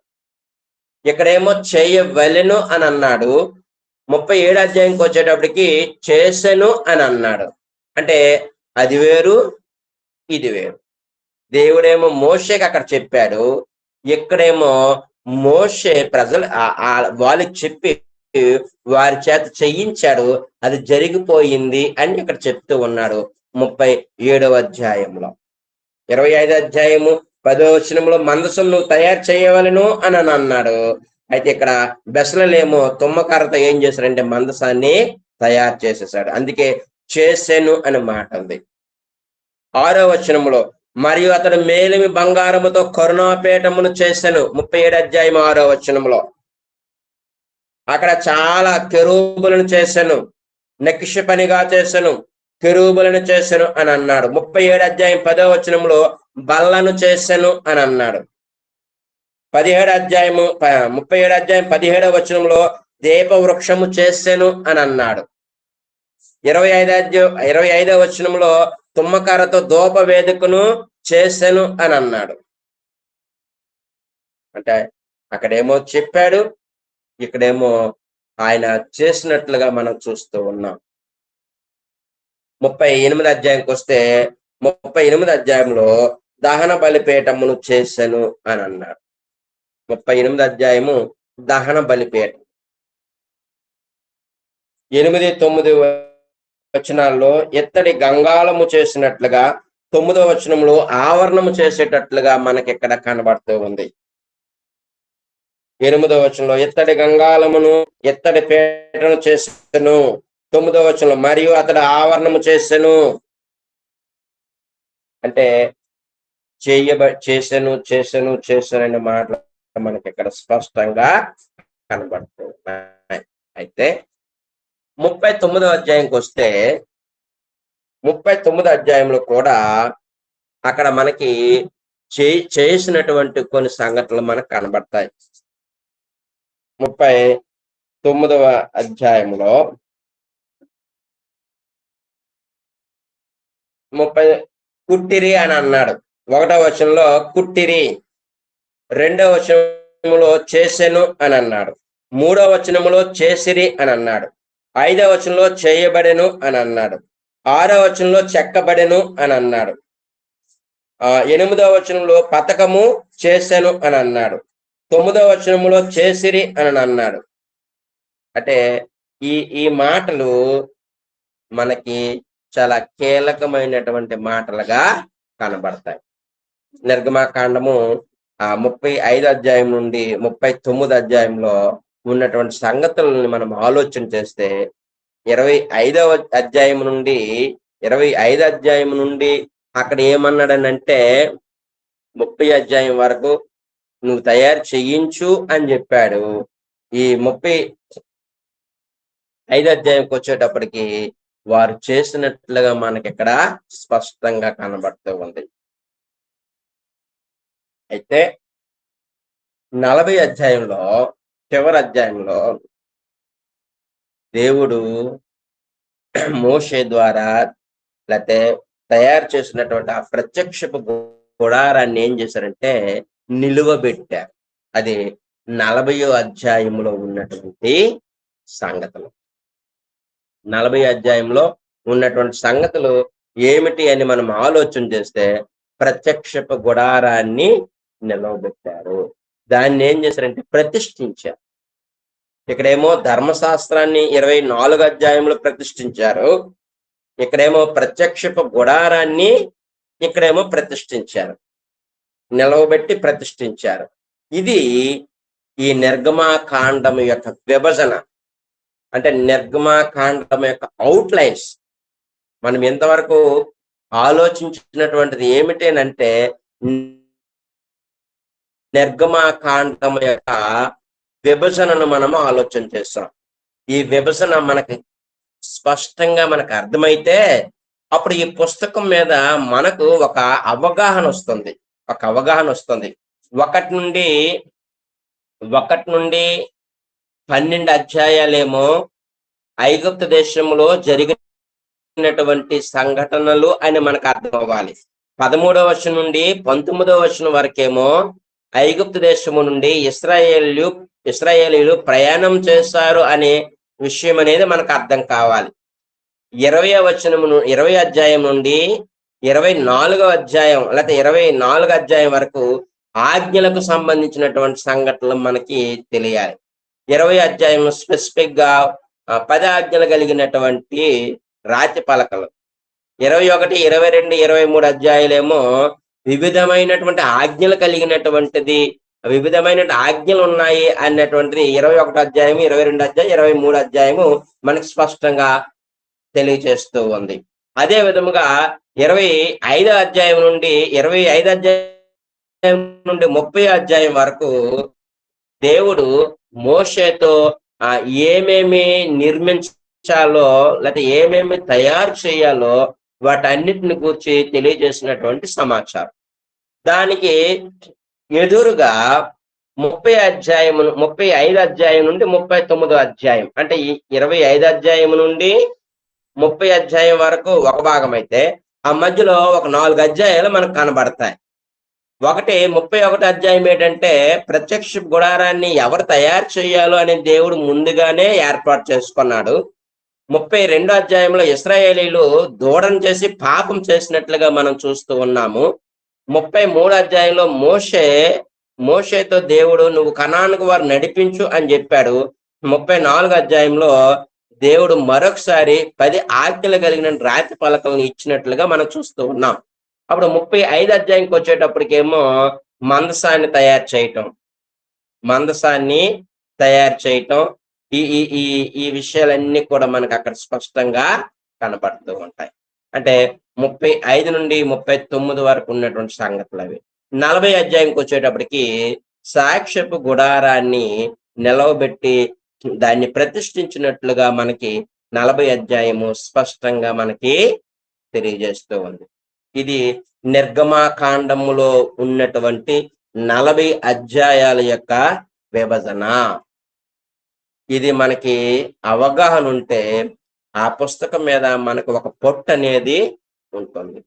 ఇక్కడేమో చేయవలెను అని అన్నాడు. 37 అధ్యాయంకి వచ్చేటప్పటికి చేసెను అని అన్నాడు. అంటే అది వేరు, ఇది వేరు. దేవుడేమో మోషేకి అక్కడ చెప్పాడు, ఇక్కడేమో మోషే ప్రజలు వాళ్ళకి చెప్పి వారి చేత చేయించాడు, అది జరిగిపోయింది అని ఇక్కడ చెప్తూ ఉన్నాడు 37వ అధ్యాయంలో. 25 అధ్యాయము 10వ వచనంలో మందసం నువ్వు తయారు చేయవలను అని అన్నాడు. అయితే ఇక్కడ బెసలేమో తుమ్మకర్రతో ఏం చేశాడంటే మందసాన్ని తయారు చేసేసాడు. అందుకే చేసెను అనే మాట ఉంది. 6వ వచనంలో మరియు అతడు మేలిమి బంగారముతో కరుణాపీఠమును చేసెను. 37 అధ్యాయం 6వ వచనంలో అక్కడ చాలా కెరూబులను చేశాను, నక్ష పనిగా చేశాను, కెరూబులను చేశాను అని అన్నాడు. 37 అధ్యాయం 10వ వచనంలో బల్లను చేశాను అని అన్నాడు. 37 అధ్యాయం 17వ వచనంలో దీప వృక్షము చేశాను అని అన్నాడు. 25వ వచనంలో తుమ్మకర్రతో ధూప వేదికను చేశాను అని అన్నాడు. అంటే అక్కడేమో చెప్పాడు, ఇక్కడేమో ఆయన చేసినట్లుగా మనం చూస్తూ ఉన్నాం. 38 అధ్యాయంకి వస్తే 38 అధ్యాయంలో దహన బలిపీఠమును చేశాను అని అన్నాడు. 38 అధ్యాయము దహన బలిపీఠం. 8-9 వచనాల్లో ఇత్తడి గంగాళము చేసినట్లుగా 9వ వచనంలో ఆవరణము చేసేటట్లుగా మనకి ఇక్కడ కనబడుతూ ఉంది. 8వ వచనంలో ఇత్తడి గంగాళమును ఇత్తడి పీటను చేసెను. 9వ వచనంలో మరియు అతడు ఆవరణము చేసెను. అంటే చేసెను చేసెను చేసెను అనే మాటలు మనకి ఇక్కడ స్పష్టంగా కనబడుతూ ఉన్నాయి. అయితే 39వ అధ్యాయంకి వస్తే 39వ అధ్యాయంలో కూడా అక్కడ మనకి చేసినటువంటి కొన్ని సంఘటనలు మనకు కనబడతాయి. 39వ అధ్యాయంలో 30 కుట్టిరి అని అన్నాడు. 1వ వచనంలో కుట్టిరి, 2వ వచనంలో చేసెను అని అన్నాడు, 3వ వచనంలో చేసిరి అని అన్నాడు, 5వ వచనంలో చేయబడెను అని అన్నాడు, 6వ వచనంలో చెక్కబడెను అని అన్నాడు, 8వ వచనంలో పతకము చేసెను అని అన్నాడు, 9వ వచనంలో చేసిరి అని అన్నాడు. అంటే ఈ మాటలు మనకి చాలా కీలకమైనటువంటి మాటలుగా కనబడతాయి. నిర్గమాకాండము 35 అధ్యాయం నుండి 39 అధ్యాయంలో ఉన్నటువంటి సంగతులను మనం ఆలోచన చేస్తే 25వ అధ్యాయం నుండి 25 అధ్యాయం నుండి అక్కడ ఏమన్నాడనంటే 30 అధ్యాయం వరకు నువ్వు తయారు చేయించు అని చెప్పాడు. ఈ 35 అధ్యాయంకి వచ్చేటప్పటికి వారు చేసినట్లుగా మనకి ఇక్కడ స్పష్టంగా కనబడుతూ ఉంది. అయితే 40 అధ్యాయంలో చివరి అధ్యాయంలో దేవుడు మోషే ద్వారా లేకపోతే తయారు చేసినటువంటి ఆ ప్రత్యక్షపు గుడారాన్ని ఏం చేశారంటే నిలువబెట్టారు. అది 40వ అధ్యాయంలో ఉన్నటువంటి సంగతులు. 40 అధ్యాయంలో ఉన్నటువంటి సంగతులు ఏమిటి అని మనం ఆలోచన చేస్తే, ప్రత్యక్షపు గుడారాన్ని నిలవబెట్టారు. దాన్ని ఏం చేశారంటే ప్రతిష్ఠించారు. ఇక్కడేమో ధర్మశాస్త్రాన్ని 24 అధ్యాయంలో ప్రతిష్ఠించారు. ఇక్కడేమో ప్రత్యక్షపు గుడారాన్ని ఇక్కడేమో ప్రతిష్ఠించారు, నిలవబెట్టి ప్రతిష్ఠించారు. ఇది ఈ నిర్గమాకాండం యొక్క విభజన, అంటే నిర్గమాకాండం యొక్క అవుట్లైన్స్. మనం ఇంతవరకు ఆలోచించినటువంటిది ఏమిటేనంటే, నిర్గమాకాండం యొక్క విభజనను మనము ఆలోచన చేస్తాం. ఈ విభజన మనకి స్పష్టంగా మనకు అర్థమైతే అప్పుడు ఈ పుస్తకం మీద మనకు ఒక అవగాహన వస్తుంది. ఒకటి నుండి 12 అధ్యాయాలేమో ఐగుప్తు దేశంలో జరిగినటువంటి సంఘటనలు అని మనకు అర్థం అవ్వాలి. 13వ వచనం నుండి 19వ వచనం వరకేమో ఐగుప్తు దేశము నుండి ఇశ్రాయేలీయులు ప్రయాణం చేశారు అనే విషయం అనేది మనకు అర్థం కావాలి. 20వ అధ్యాయం నుండి 24వ అధ్యాయం లేకపోతే 24 అధ్యాయం వరకు ఆజ్ఞలకు సంబంధించినటువంటి సంఘటనలు మనకి తెలియాలి. 20 అధ్యాయం స్పెసిఫిక్ గా 10 ఆజ్ఞలు కలిగినటువంటి రాతి పలకలు. 21, 22, 23 అధ్యాయులేమో వివిధమైనటువంటి ఆజ్ఞలు కలిగినటువంటిది, వివిధమైన ఆజ్ఞలు ఉన్నాయి అన్నటువంటిది 21 అధ్యాయము, 22 అధ్యాయం, 23 అధ్యాయము మనకు స్పష్టంగా తెలియజేస్తూ ఉంది. అదే విధముగా 25వ అధ్యాయం నుండి 25 అధ్యాయం నుండి 30 అధ్యాయం వరకు దేవుడు మోషేతో ఏమేమి నిర్మించాలో లేకపోతే ఏమేమి తయారు చేయాలో వాటన్నిటిని గురించి తెలియజేసినటువంటి సమాచారం. దానికి ఎదురుగా 35 అధ్యాయం నుండి 39 అధ్యాయం, అంటే ఈ 25 అధ్యాయం నుండి 30 అధ్యాయం వరకు ఒక భాగం అయితే, ఆ మధ్యలో ఒక 4 అధ్యాయాలు మనకు కనబడతాయి. 31 అధ్యాయం ఏంటంటే ప్రత్యక్ష గుడారాన్ని ఎవరు తయారు చేయాలో అనే దేవుడు ముందుగానే ఏర్పాటు చేసుకున్నాడు. 32 అధ్యాయంలో ఇశ్రాయేలీయులు దూడను చేసి పాపం చేసినట్లుగా మనం చూస్తూ ఉన్నాము. 33 అధ్యాయంలో మోషేతో దేవుడు నువ్వు కనానుకు వారు నడిపించు అని చెప్పాడు. 34 అధ్యాయంలో దేవుడు మరొకసారి 10 ఆజ్ఞలు కలిగిన రాతి పలకలను ఇచ్చినట్లుగా మనం చూస్తూ ఉన్నాం. అప్పుడు 35 అధ్యాయంకి వచ్చేటప్పటికేమో మందసాన్ని తయారు చేయటం ఈ విషయాలన్నీ కూడా మనకు అక్కడ స్పష్టంగా కనపడుతూ ఉంటాయి. అంటే 35 నుండి 39 వరకు ఉన్నటువంటి సంగతులు అవి. 40 అధ్యాయంకి వచ్చేటప్పటికి సాక్ష్యపు గుడారాన్ని నిలవబెట్టి దాన్ని ప్రతిష్ఠించినట్లుగా మనకి 40 అధ్యాయము స్పష్టంగా మనకి తెలియజేస్తూ ఉంది. ఇది నిర్గమాకాండములో ఉన్నటువంటి 40 అధ్యాయాల యొక్క విభజన. ఇది మనకి అవగాహన ఉంటే ఆ పుస్తకం మీద మనకు ఒక పొట్టు అనేది ఉంటుంది.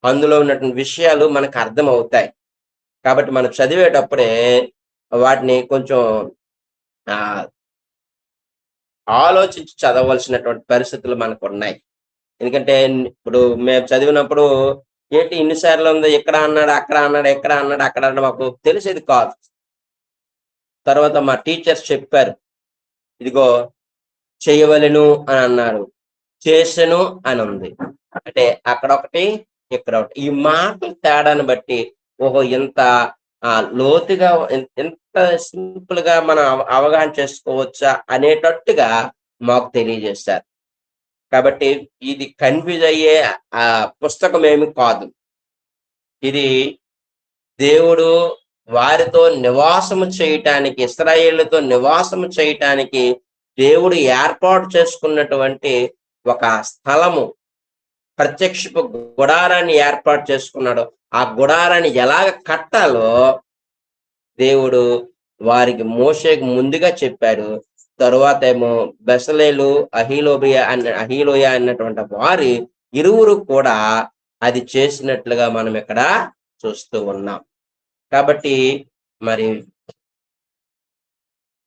అందులో ఉన్నటువంటి విషయాలు మనకు అర్థం అవుతాయి. కాబట్టి మనం చదివేటప్పుడే వాటిని కొంచెం ఆలోచించి చదవలసినటువంటి పరిస్థితులు మనకు ఉన్నాయి. ఎందుకంటే ఇప్పుడు మేము చదివినప్పుడు ఏంటి ఇన్నిసార్లు ఉందో, ఇక్కడ అన్నాడు, అక్కడ అన్నాడు, ఎక్కడ అన్నాడు, అక్కడ అన్నాడు, మాకు తెలిసేది కాదు. తర్వాత మా టీచర్స్ చెప్పారు, ఇదిగో చేయవలెను అని అన్నారు, చేసెను అని ఉంది. అంటే అక్కడ ఒకటి ఇక్కడ ఒకటి. ఈ మాటల తేడాను బట్టి ఓహో ఇంత లోతుగా ఎంత సింపుల్ గా మనం అవగాహన చేసుకోవచ్చా అనేటట్టుగా మాకు తెలియజేశారు. కాబట్టి ఇది కన్ఫ్యూజ్ అయ్యే పుస్తకం ఏమి కాదు. ఇది దేవుడు వారితో నివాసము చేయటానికి, ఇశ్రాయేలుతో నివాసము చేయటానికి దేవుడు ఏర్పాటు చేసుకున్నటువంటి ఒక స్థలము. ప్రత్యక్షపు గుడారాన్ని ఏర్పాటు చేసుకున్నాడు. ఆ గుడారాన్ని ఎలాగ కట్టాలో దేవుడు వారికి మోషేకు ముందుగా చెప్పాడు. తరువాత ఏమో బెసలేలు అహీలోయ అన్నటువంటి వారి ఇరువురు కూడా అది చేసినట్లుగా మనం ఇక్కడ చూస్తూ ఉన్నాం. కాబట్టి మరి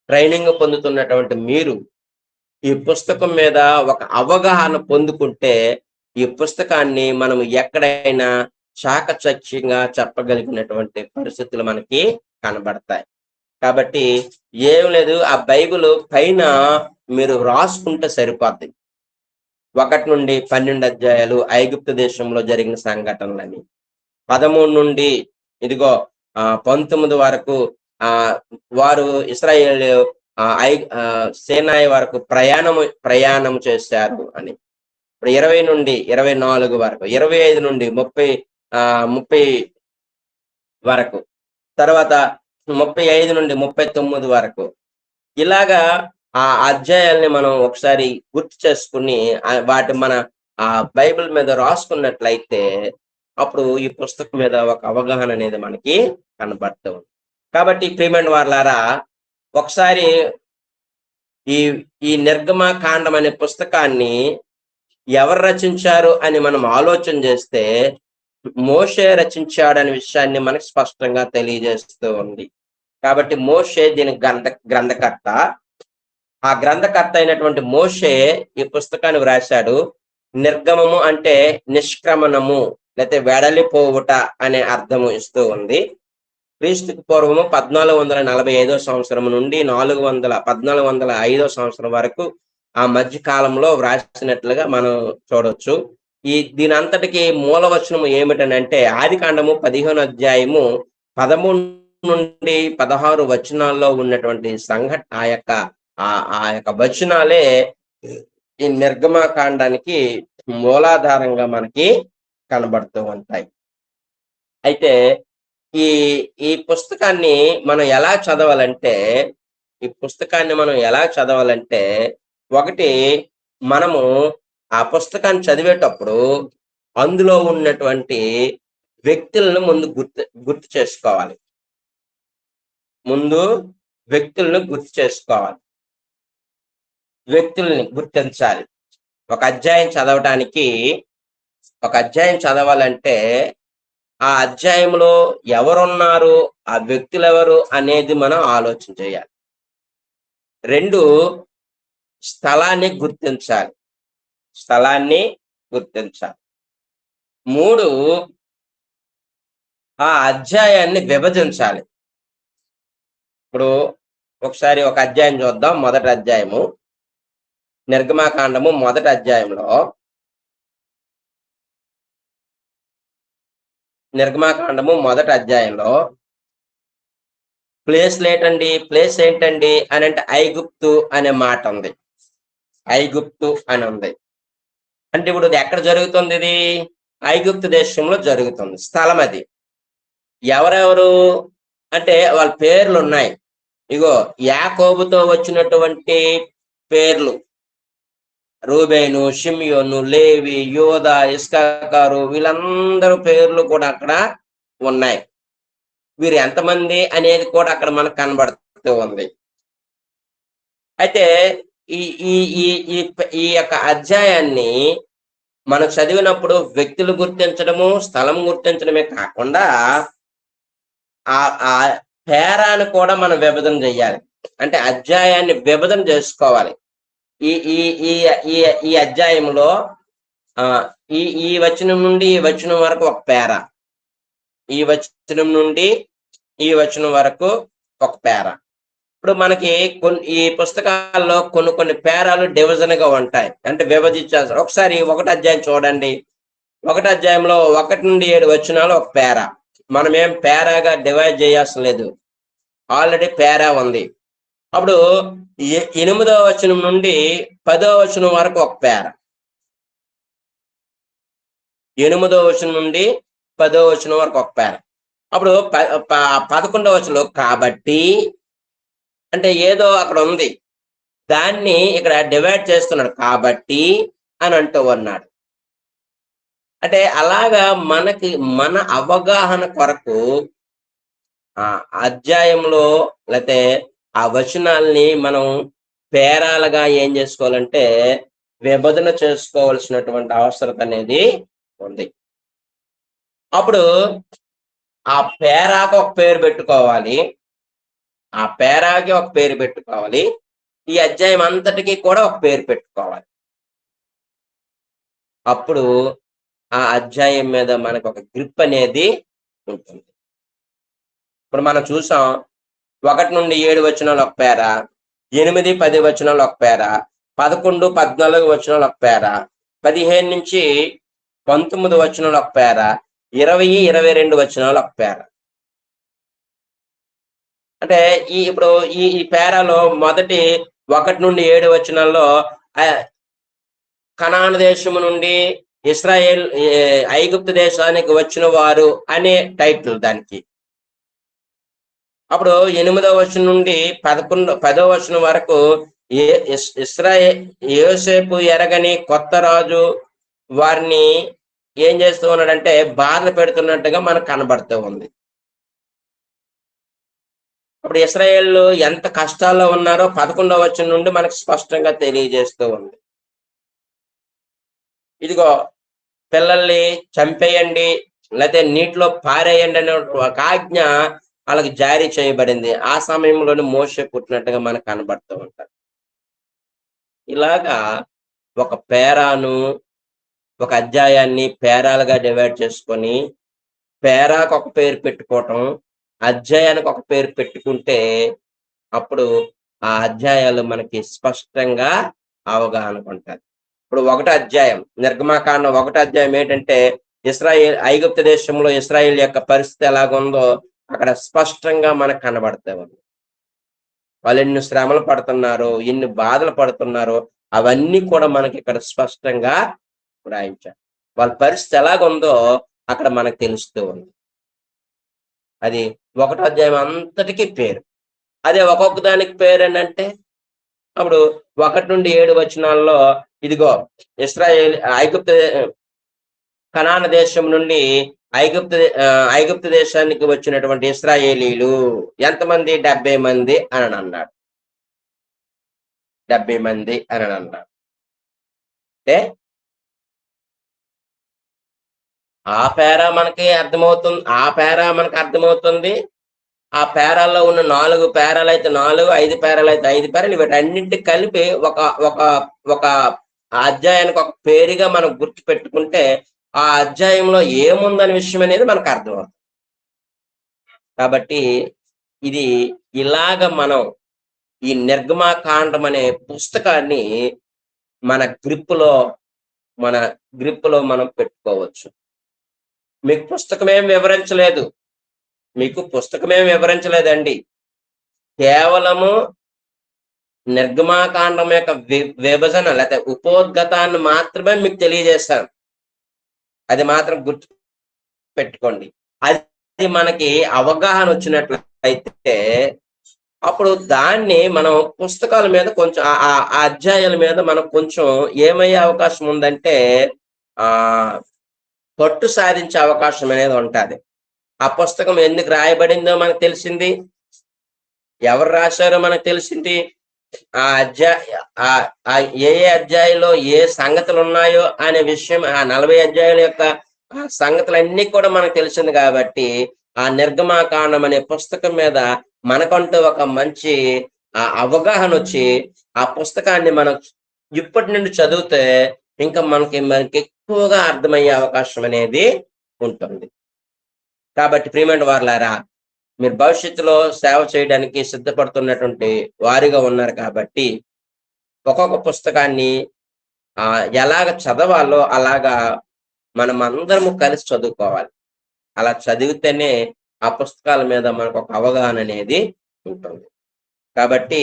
ట్రైనింగ్ పొందుతున్నటువంటి మీరు ఈ పుస్తకం మీద ఒక అవగాహన పొందుకుంటే ఈ పుస్తకాన్ని మనం ఎక్కడైనా చాకచక్యంగా చెప్పగలిగినటువంటి పరిస్థితులు మనకి కనబడతాయి. కాబట్టి ఏం లేదు, ఆ బైబిల్ పైన మీరు రాసుకుంటే సరిపోద్ది. 1 నుండి 12 అధ్యాయాలు ఐగుప్తు దేశంలో జరిగిన సంఘటనలని, 13 నుండి ఇదిగో 19 వరకు వారు ఇశ్రాయేల్ సేనాయి వరకు ప్రయాణం చేశారు అని. ఇప్పుడు 20 నుండి 24 వరకు, 25 నుండి 30 వరకు, తర్వాత 35 నుండి 39 వరకు, ఇలాగా ఆ అధ్యాయాల్ని మనం ఒకసారి గుర్తు చేసుకుని వాటి మన ఆ బైబిల్ మీద రాసుకున్నట్లయితే అప్పుడు ఈ పుస్తకం మీద ఒక అవగాహన అనేది మనకి కనబడుతూ ఉంది. కాబట్టి ప్రియమైన వారలారా, ఒకసారి ఈ నిర్గమకాండం అనే పుస్తకాన్ని ఎవరు రచించారు అని మనం ఆలోచన చేస్తే మోషే రచించాడనే విషయాన్ని మనకు స్పష్టంగా తెలియజేస్తూ ఉంది. కాబట్టి మోషే దీని గ్రంథకర్త. ఆ గ్రంథకర్త అయినటువంటి మోషే ఈ పుస్తకాన్ని వ్రాశాడు. నిర్గమము అంటే నిష్క్రమణము లేకపోతే వెడలిపోవుట అనే అర్థము ఇస్తూ ఉంది. క్రీస్తుకు పూర్వము 1445 సంవత్సరం నుండి 1405 సంవత్సరం వరకు ఆ మధ్య కాలంలో వ్రాసినట్లుగా మనం చూడొచ్చు. దీని అంతటికి మూలవచనము ఏమిటనంటే ఆదికాండము 15 అధ్యాయము 13 నుండి 16 వచనాల్లో ఉన్నటువంటి ఆ యొక్క వచనాలే ఈ నిర్గమకాండానికి మూలాధారంగా మనకి కనబడుతూ ఉంటాయి. అయితే ఈ పుస్తకాన్ని మనం ఎలా చదవాలంటే ఒకటి, మనము ఆ పుస్తకాన్ని చదివేటప్పుడు అందులో ఉన్నటువంటి వ్యక్తులను ముందు గుర్తు చేసుకోవాలి. వ్యక్తుల్ని గుర్తించాలి. ఒక అధ్యాయం చదవాలంటే ఆ అధ్యాయంలో ఎవరున్నారు, ఆ వ్యక్తులు ఎవరు అనేది మనం ఆలోచన చేయాలి. 2, స్థలాన్ని గుర్తించాలి. 3, ఆ అధ్యాయాన్ని విభజించాలి. ఇప్పుడు ఒకసారి ఒక అధ్యాయం చూద్దాం. మొదటి అధ్యాయము, నిర్గమకాండము మొదటి అధ్యాయంలో ప్లేస్ ఏంటండి అని అంటే ఐగుప్తు అనే మాట ఉంది. ఐగుప్తు అని ఉంది అంటే ఇప్పుడు ఇది ఎక్కడ జరుగుతుంది? ఇది ఐగుప్తు దేశంలో జరుగుతుంది. స్థలం అది. ఎవరెవరు అంటే వాళ్ళ పేర్లు ఉన్నాయి. ఇగో యాకోబుతో వచ్చినటువంటి పేర్లు రూబేను, షిమ్యోను, లేవి, యోదా, ఇస్కారు, వీళ్ళందరూ పేర్లు కూడా అక్కడ ఉన్నాయి. వీరు ఎంతమంది అనేది కూడా అక్కడ మనకు కనబడుతూ ఉంది. అయితే ఈ యొక్క అధ్యాయాన్ని మనం చదివినప్పుడు వ్యక్తులు గుర్తించడము, స్థలం గుర్తించడమే కాకుండా ఆ పేరాను కూడా మనం విభజన చేయాలి. అంటే అధ్యాయాన్ని విభజన చేసుకోవాలి. ఈ అధ్యాయంలో ఈ వచనం నుండి ఈ వచనం వరకు ఒక పేర, ఈ వచనం నుండి ఈ వచనం వరకు ఒక పేర. ఇప్పుడు మనకి ఈ పుస్తకాల్లో కొన్ని పేరాలు డివిజన్ గా ఉంటాయి, అంటే విభజించాల్సి. ఒకసారి 1 అధ్యాయం చూడండి. 1 అధ్యాయంలో 1 నుండి 7 వచనాలు ఒక పేర. మనం ఏం పేరాగా డివైడ్ చేయాల్సిన లేదు, ఆల్రెడీ పేరా ఉంది. అప్పుడు 8వ వచనం నుండి 10వ వచనం వరకు ఒక పేర. 8వ వచనం నుండి 10వ వచనం వరకు ఒక పేర. అప్పుడు 11వ వచనంలో కాబట్టి అంటే ఏదో అక్కడ ఉంది, దాన్ని ఇక్కడ డివైడ్ చేస్తున్నాడు కాబట్టి అని అంటూ ఉన్నాడు. అంటే అలాగా మన అవగాహన కొరకు ఆ అధ్యాయంలో లేకపోతే ఆ వచనాల్ని మనం పేరాలుగా ఏం చేసుకోవాలంటే విభజన చేసుకోవాల్సినటువంటి అవసరం అనేది ఉంది. అప్పుడు ఆ పేరాకు ఒక పేరు పెట్టుకోవాలి, ఆ పేరాకి ఒక పేరు పెట్టుకోవాలి, ఈ అధ్యాయం అంతటికి కూడా ఒక పేరు పెట్టుకోవాలి. అప్పుడు ఆ అధ్యాయం మీద మనకు ఒక గ్రిప్ అనేది ఉంటుంది. ఇప్పుడు మనం చూసాం 1 నుండి 7 వచనాలు ఒక పేర, 8, 10 వచనాలు ఒక పేర, 11, 14 వచనాలు ఒక పేర, 15 నుంచి 19 వచనాలు ఒక పేర, 20, 22 వచనాలు ఒక పేర. అంటే ఇప్పుడు ఈ పేరాలో మొదటి 1 నుండి 7 వచనాల్లో కనాను దేశము నుండి ఇశ్రాయేల్ ఐగుప్తు దేశానికి వచ్చిన వారు అనే టైటిల్ దానికి. అప్పుడు 8వ వచనం నుండి 10వ వచనం వరకు యోసేపు ఎరగని కొత్త రాజు వారిని ఏం చేస్తూ ఉన్నాడంటే బాధలు పెడుతున్నట్టుగా మనకు కనబడుతూ ఉంది. అప్పుడు ఇశ్రాయేలు ఎంత కష్టాల్లో ఉన్నారో 11వ వచనం నుండి మనకు స్పష్టంగా తెలియజేస్తూ ఉంది. ఇదిగో పిల్లల్ని చంపేయండి లేకపోతే నీటిలో పారేయండి అనే ఒక ఆజ్ఞ వాళ్ళకి జారీ చేయబడింది. ఆ సమయంలోనే మోషే పుట్టినట్టుగా మనకు కనబడుతూ ఉంటారు. ఇలాగా ఒక పేరాను, ఒక అధ్యాయాన్ని పేరాలుగా డివైడ్ చేసుకొని పేరాకు ఒక పేరు పెట్టుకోవటం, అధ్యాయానికి ఒక పేరు పెట్టుకుంటే అప్పుడు ఆ అధ్యాయాలు మనకి స్పష్టంగా అవగాహనకు ఉంటాయి. ఇప్పుడు 1వ అధ్యాయం నిర్గమాకాండం 1వ అధ్యాయం ఏంటంటే ఐగుప్తు దేశంలో ఇశ్రాయేల్ యొక్క పరిస్థితి ఎలాగుందో అక్కడ స్పష్టంగా మనకు కనబడతా ఉంది. వాళ్ళు ఎన్ని శ్రమలు పడుతున్నారో, ఎన్ని బాధలు పడుతున్నారో అవన్నీ కూడా మనకి ఇక్కడ స్పష్టంగా రాయించారు. వాళ్ళ పరిస్థితి ఎలాగుందో అక్కడ మనకు తెలుస్తూ ఉంది. అది 1వ అధ్యాయం అంతటికీ పేరు. అదే ఒక్కొక్క దానికి పేరు ఏంటంటే అప్పుడు 1 నుండి 7 వచనాల్లో ఇదిగో ఇశ్రాయేల్ కనాన దేశం నుండి ఐగుప్తు దేశానికి వచ్చినటువంటి ఇశ్రాయేలీలు ఎంతమంది? 70 మంది అని అన్నాడు. 70 మంది అని అన్నాడు. అంటే ఆ పేరా మనకి అర్థమవుతుంది. ఆ పేరాల్లో ఉన్న 4 పేరాలు అయితే 4, 5 పేరాలు అయితే 5 పేరాలు, వీటన్నింటికి కలిపి ఒక అధ్యాయానికి ఒక పేరుగా మనం గుర్తు పెట్టుకుంటే ఆ అధ్యాయంలో ఏముందనే విషయం అనేది మనకు అర్థమవుతుంది. కాబట్టి ఇది ఇలాగ మనం ఈ నిర్గమాకాండం అనే పుస్తకాన్ని మన గ్రిప్పులో మనం పెట్టుకోవచ్చు. మీకు పుస్తకమేం వివరించలేదండి. కేవలము నిర్గమాకాండం యొక్క విభజన లేకపోతే ఉపోద్ఘతాన్ని మాత్రమే మీకు తెలియజేస్తాను. అది మాత్రం గుర్తు పెట్టుకోండి. అది మనకి అవగాహన వచ్చినట్లయితే అప్పుడు దాన్ని మనం పుస్తకాల మీద కొంచెం ఆ అధ్యాయాల మీద మనం కొంచెం ఏమయ్యే అవకాశం ఉందంటే పట్టు సాధించే అవకాశం అనేది ఉంటుంది. ఆ పుస్తకం ఎందుకు రాయబడిందో మనకు తెలిసింది, ఎవరు రాశారో మనకు తెలిసింది, ఏ అధ్యాయంలో ఏ సంగతులు ఉన్నాయో అనే విషయం, ఆ 40 అధ్యాయుల యొక్క సంగతులన్నీ కూడా మనకు తెలిసింది. కాబట్టి ఆ నిర్గమాకాండం అనే పుస్తకం మీద మనకంటూ ఒక మంచి అవగాహన వచ్చి ఆ పుస్తకాన్ని మనం ఇప్పటి నుండి చదివితే ఇంకా మనకి ఎక్కువగా అర్థమయ్యే అవకాశం అనేది ఉంటుంది. కాబట్టి ప్రియమైన వారలారా, మీరు భవిష్యత్తులో సేవ చేయడానికి సిద్ధపడుతున్నటువంటి వారిగా ఉన్నారు. కాబట్టి ఒక్కొక్క పుస్తకాన్ని ఎలాగ చదవాలో అలాగా మనం అందరము కలిసి చదువుకోవాలి. అలా చదివితేనే ఆ పుస్తకాల మీద మనకు ఒక అవగాహన అనేది ఉంటుంది. కాబట్టి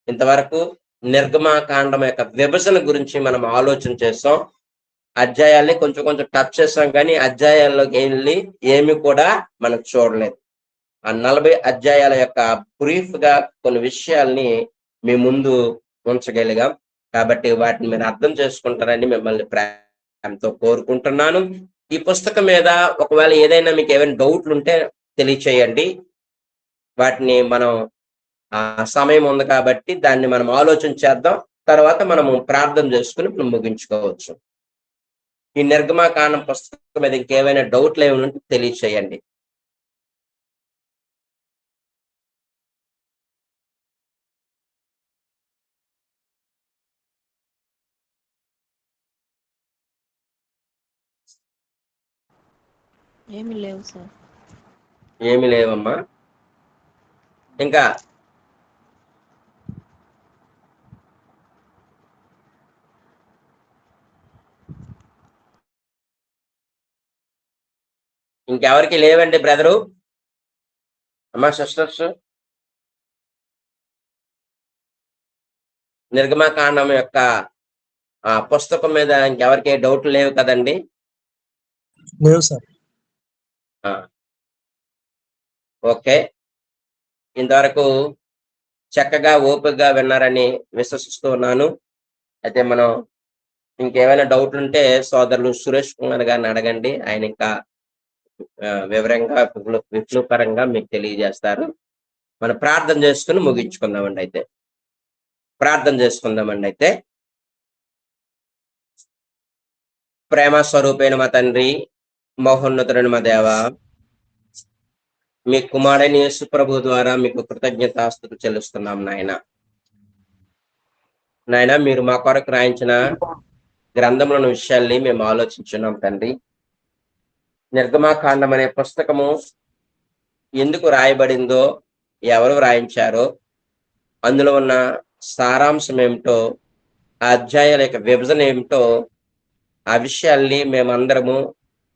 ఇంతవరకు నిర్గమాకాండం యొక్క విభజన గురించి మనం ఆలోచన చేస్తాం. అధ్యాయాల్ని కొంచెం టచ్ చేస్తాం, కానీ అధ్యాయాల్లోకి వెళ్ళి ఏమి కూడా మనం చూడలేదు. ఆ 40 అధ్యాయాల యొక్క బ్రీఫ్ గా కొన్ని విషయాల్ని మీ ముందు ఉంచగలిగాం. కాబట్టి వాటిని మీరు అర్థం చేసుకుంటారని మిమ్మల్ని ప్రేమతో కోరుకుంటున్నాను. ఈ పుస్తకం మీద ఒకవేళ ఏదైనా మీకు ఏమైనా డౌట్లు ఉంటే తెలియచేయండి. వాటిని మనం సమయం ఉంది కాబట్టి దాన్ని మనం ఆలోచన చేద్దాం. తర్వాత మనము ప్రార్థన చేసుకుని ముగించుకోవచ్చు. ఈ నిర్గమాకాండం పుస్తకం మీద ఇంకేమైనా డౌట్లు ఏమైనా ఉంటే తెలియచేయండి. ఏమి లేవు సార్. ఏమి లేవమ్మా. ఇంకా ఇంకెవరికి లేవండి బ్రదరు, అమ్మా, సిస్టర్స్? నిర్గమకాండం యొక్క పుస్తకం మీద ఇంకెవరికి డౌట్లు లేవు కదండి? లేవు సార్. ఓకే, ఇంతవరకు చక్కగా ఓపికగా విన్నారని విశ్వసిస్తూ ఉన్నాను. అయితే మనం ఇంకేమైనా డౌట్లు ఉంటే సోదరులు సురేష్ కుమార్ గారిని అడగండి. ఆయన ఇంకా వివరంగా విప్లవకరంగా మీకు తెలియజేస్తారు. మనం ప్రార్థన చేసుకుని ముగించుకుందామండి. అయితే ప్రార్థన చేసుకుందామండి. అయితే ప్రేమ స్వరూపైన మా తండ్రి, మహోన్నతుడైన మా దేవ, మీ కుమారుడైన యేసు ప్రభు ద్వారా మీకు కృతజ్ఞతాస్తుతులు చెల్లిస్తున్నాం నాయన. నాయన, మీరు మా కొరకు రాయించిన గ్రంథంలోని విషయాల్ని మేము ఆలోచించున్నాం తండ్రి. నిర్గమాకాండం అనే పుస్తకము ఎందుకు రాయబడిందో, ఎవరు రాయించారో, అందులో ఉన్న సారాంశం ఏమిటో, ఆ అధ్యాయాల యొక్క విభజన ఏమిటో, ఆ విషయాల్ని మేమందరము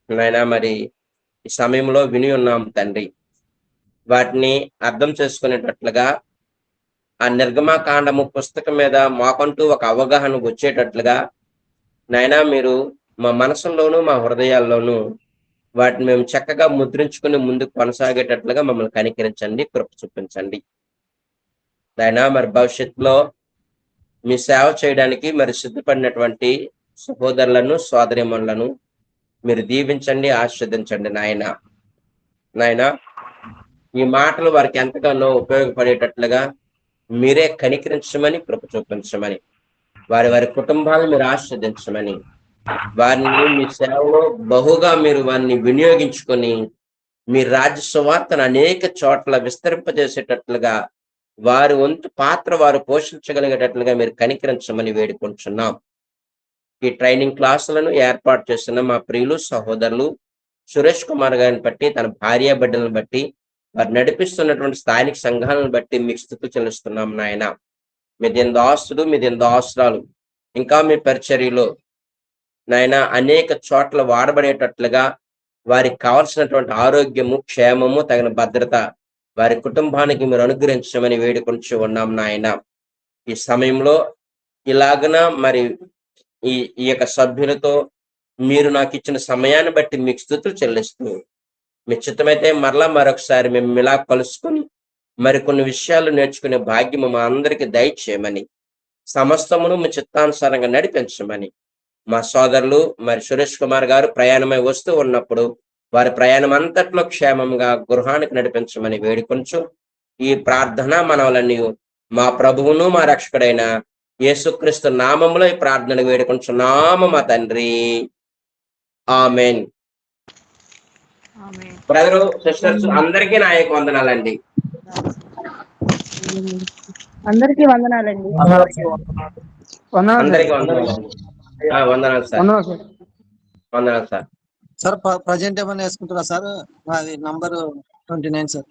నాయన మరి ఈ సమయంలో విని ఉన్నాం తండ్రి. వాటిని అర్థం చేసుకునేటట్లుగా ఆ నిర్గమాకాండము పుస్తకం మీద మాకంటూ ఒక అవగాహన వచ్చేటట్లుగా నాయన మీరు మా మనసుల్లోనూ మా హృదయాల్లోనూ వాటిని మేము చక్కగా ముద్రించుకుని ముందుకు కొనసాగేటట్లుగా మమ్మల్ని కనికరించండి, కృప చూపించండి నాయన. మరి భవిష్యత్తులో మీ సేవ చేయడానికి మరి సిద్ధపడినటువంటి సహోదరులను సోదరిమణులను మీరు దీవించండి, ఆశీర్వదించండి నాయన. ఈ మాటలు వారికి ఎంతగానో ఉపయోగపడేటట్లుగా మీరే కనికరించమని, కృప చూపించమని, వారి వారి కుటుంబాలను మీరు ఆశీర్వదించమని, వారిని మీ సేవలో బహుగా మీరు వారిని వినియోగించుకొని మీ రాజ్య సువార్తను అనేక చోట్ల విస్తరింపజేసేటట్లుగా వారి వంతు పాత్ర వారు పోషించగలిగేటట్లుగా మీరు కనికరించమని వేడుకుంటున్నాం. ఈ ట్రైనింగ్ క్లాసులను ఏర్పాటు చేస్తున్న మా ప్రియులు సహోదరులు సురేష్ కుమార్ గారిని బట్టి, తన భార్య బిడ్డలను బట్టి, వారు నడిపిస్తున్నటువంటి స్థానిక సంఘాలను బట్టి మీకు స్తుతులు చెల్లిస్తున్నాం నాయన. మీది దాసుడు, మీది దాసురాలు ఇంకా మీ పరిచర్యలో నాయన అనేక చోట్ల వాడబడేటట్లుగా వారికి కావలసినటువంటి ఆరోగ్యము, క్షేమము, తగిన భద్రత వారి కుటుంబానికి మీరు అనుగ్రహించమని వేడుకొంచు ఉన్నాం నాయన. ఈ సమయంలో ఇలాగన మరి ఈ యొక్క సభ్యులతో మీరు నాకు ఇచ్చిన సమయాన్ని బట్టి మీకు స్తుతులు చెల్లిస్తూ, మీ చిత్తమైతే మరలా మరొకసారి మేము ఇలా కలుసుకొని మరికొన్ని విషయాలు నేర్చుకునే భాగ్యము మా అందరికి దయచేయమని, సమస్తమును మీ చిత్తానుసారంగా నడిపించమని, మా సోదరులు మరి సురేష్ కుమార్ గారు ప్రయాణమై వస్తూ ఉన్నప్పుడు వారి ప్రయాణం అంతట్లో క్షేమంగా గృహానికి నడిపించమని వేడుకొంచు ఈ ప్రార్థన మనవలన్నీ మా ప్రభువును మా రక్షకుడైన యేసుక్రీస్తు నామములో ఈ ప్రార్థన వేడుకొంచున్నాము మా తండ్రి, ఆమెన్. బ్రదరు, సిస్టర్స్ అందరికీ నా యొక్క వందనాలండి. అందరికీ వందనాలండి. అందరికీ వందనాలండి. వందనాలు సార్. వందనాలు సార్. సార్ ప్రజెంట్ ఏమైనా వేసుకుంటారా సార్? అది నంబర్ 29 సార్.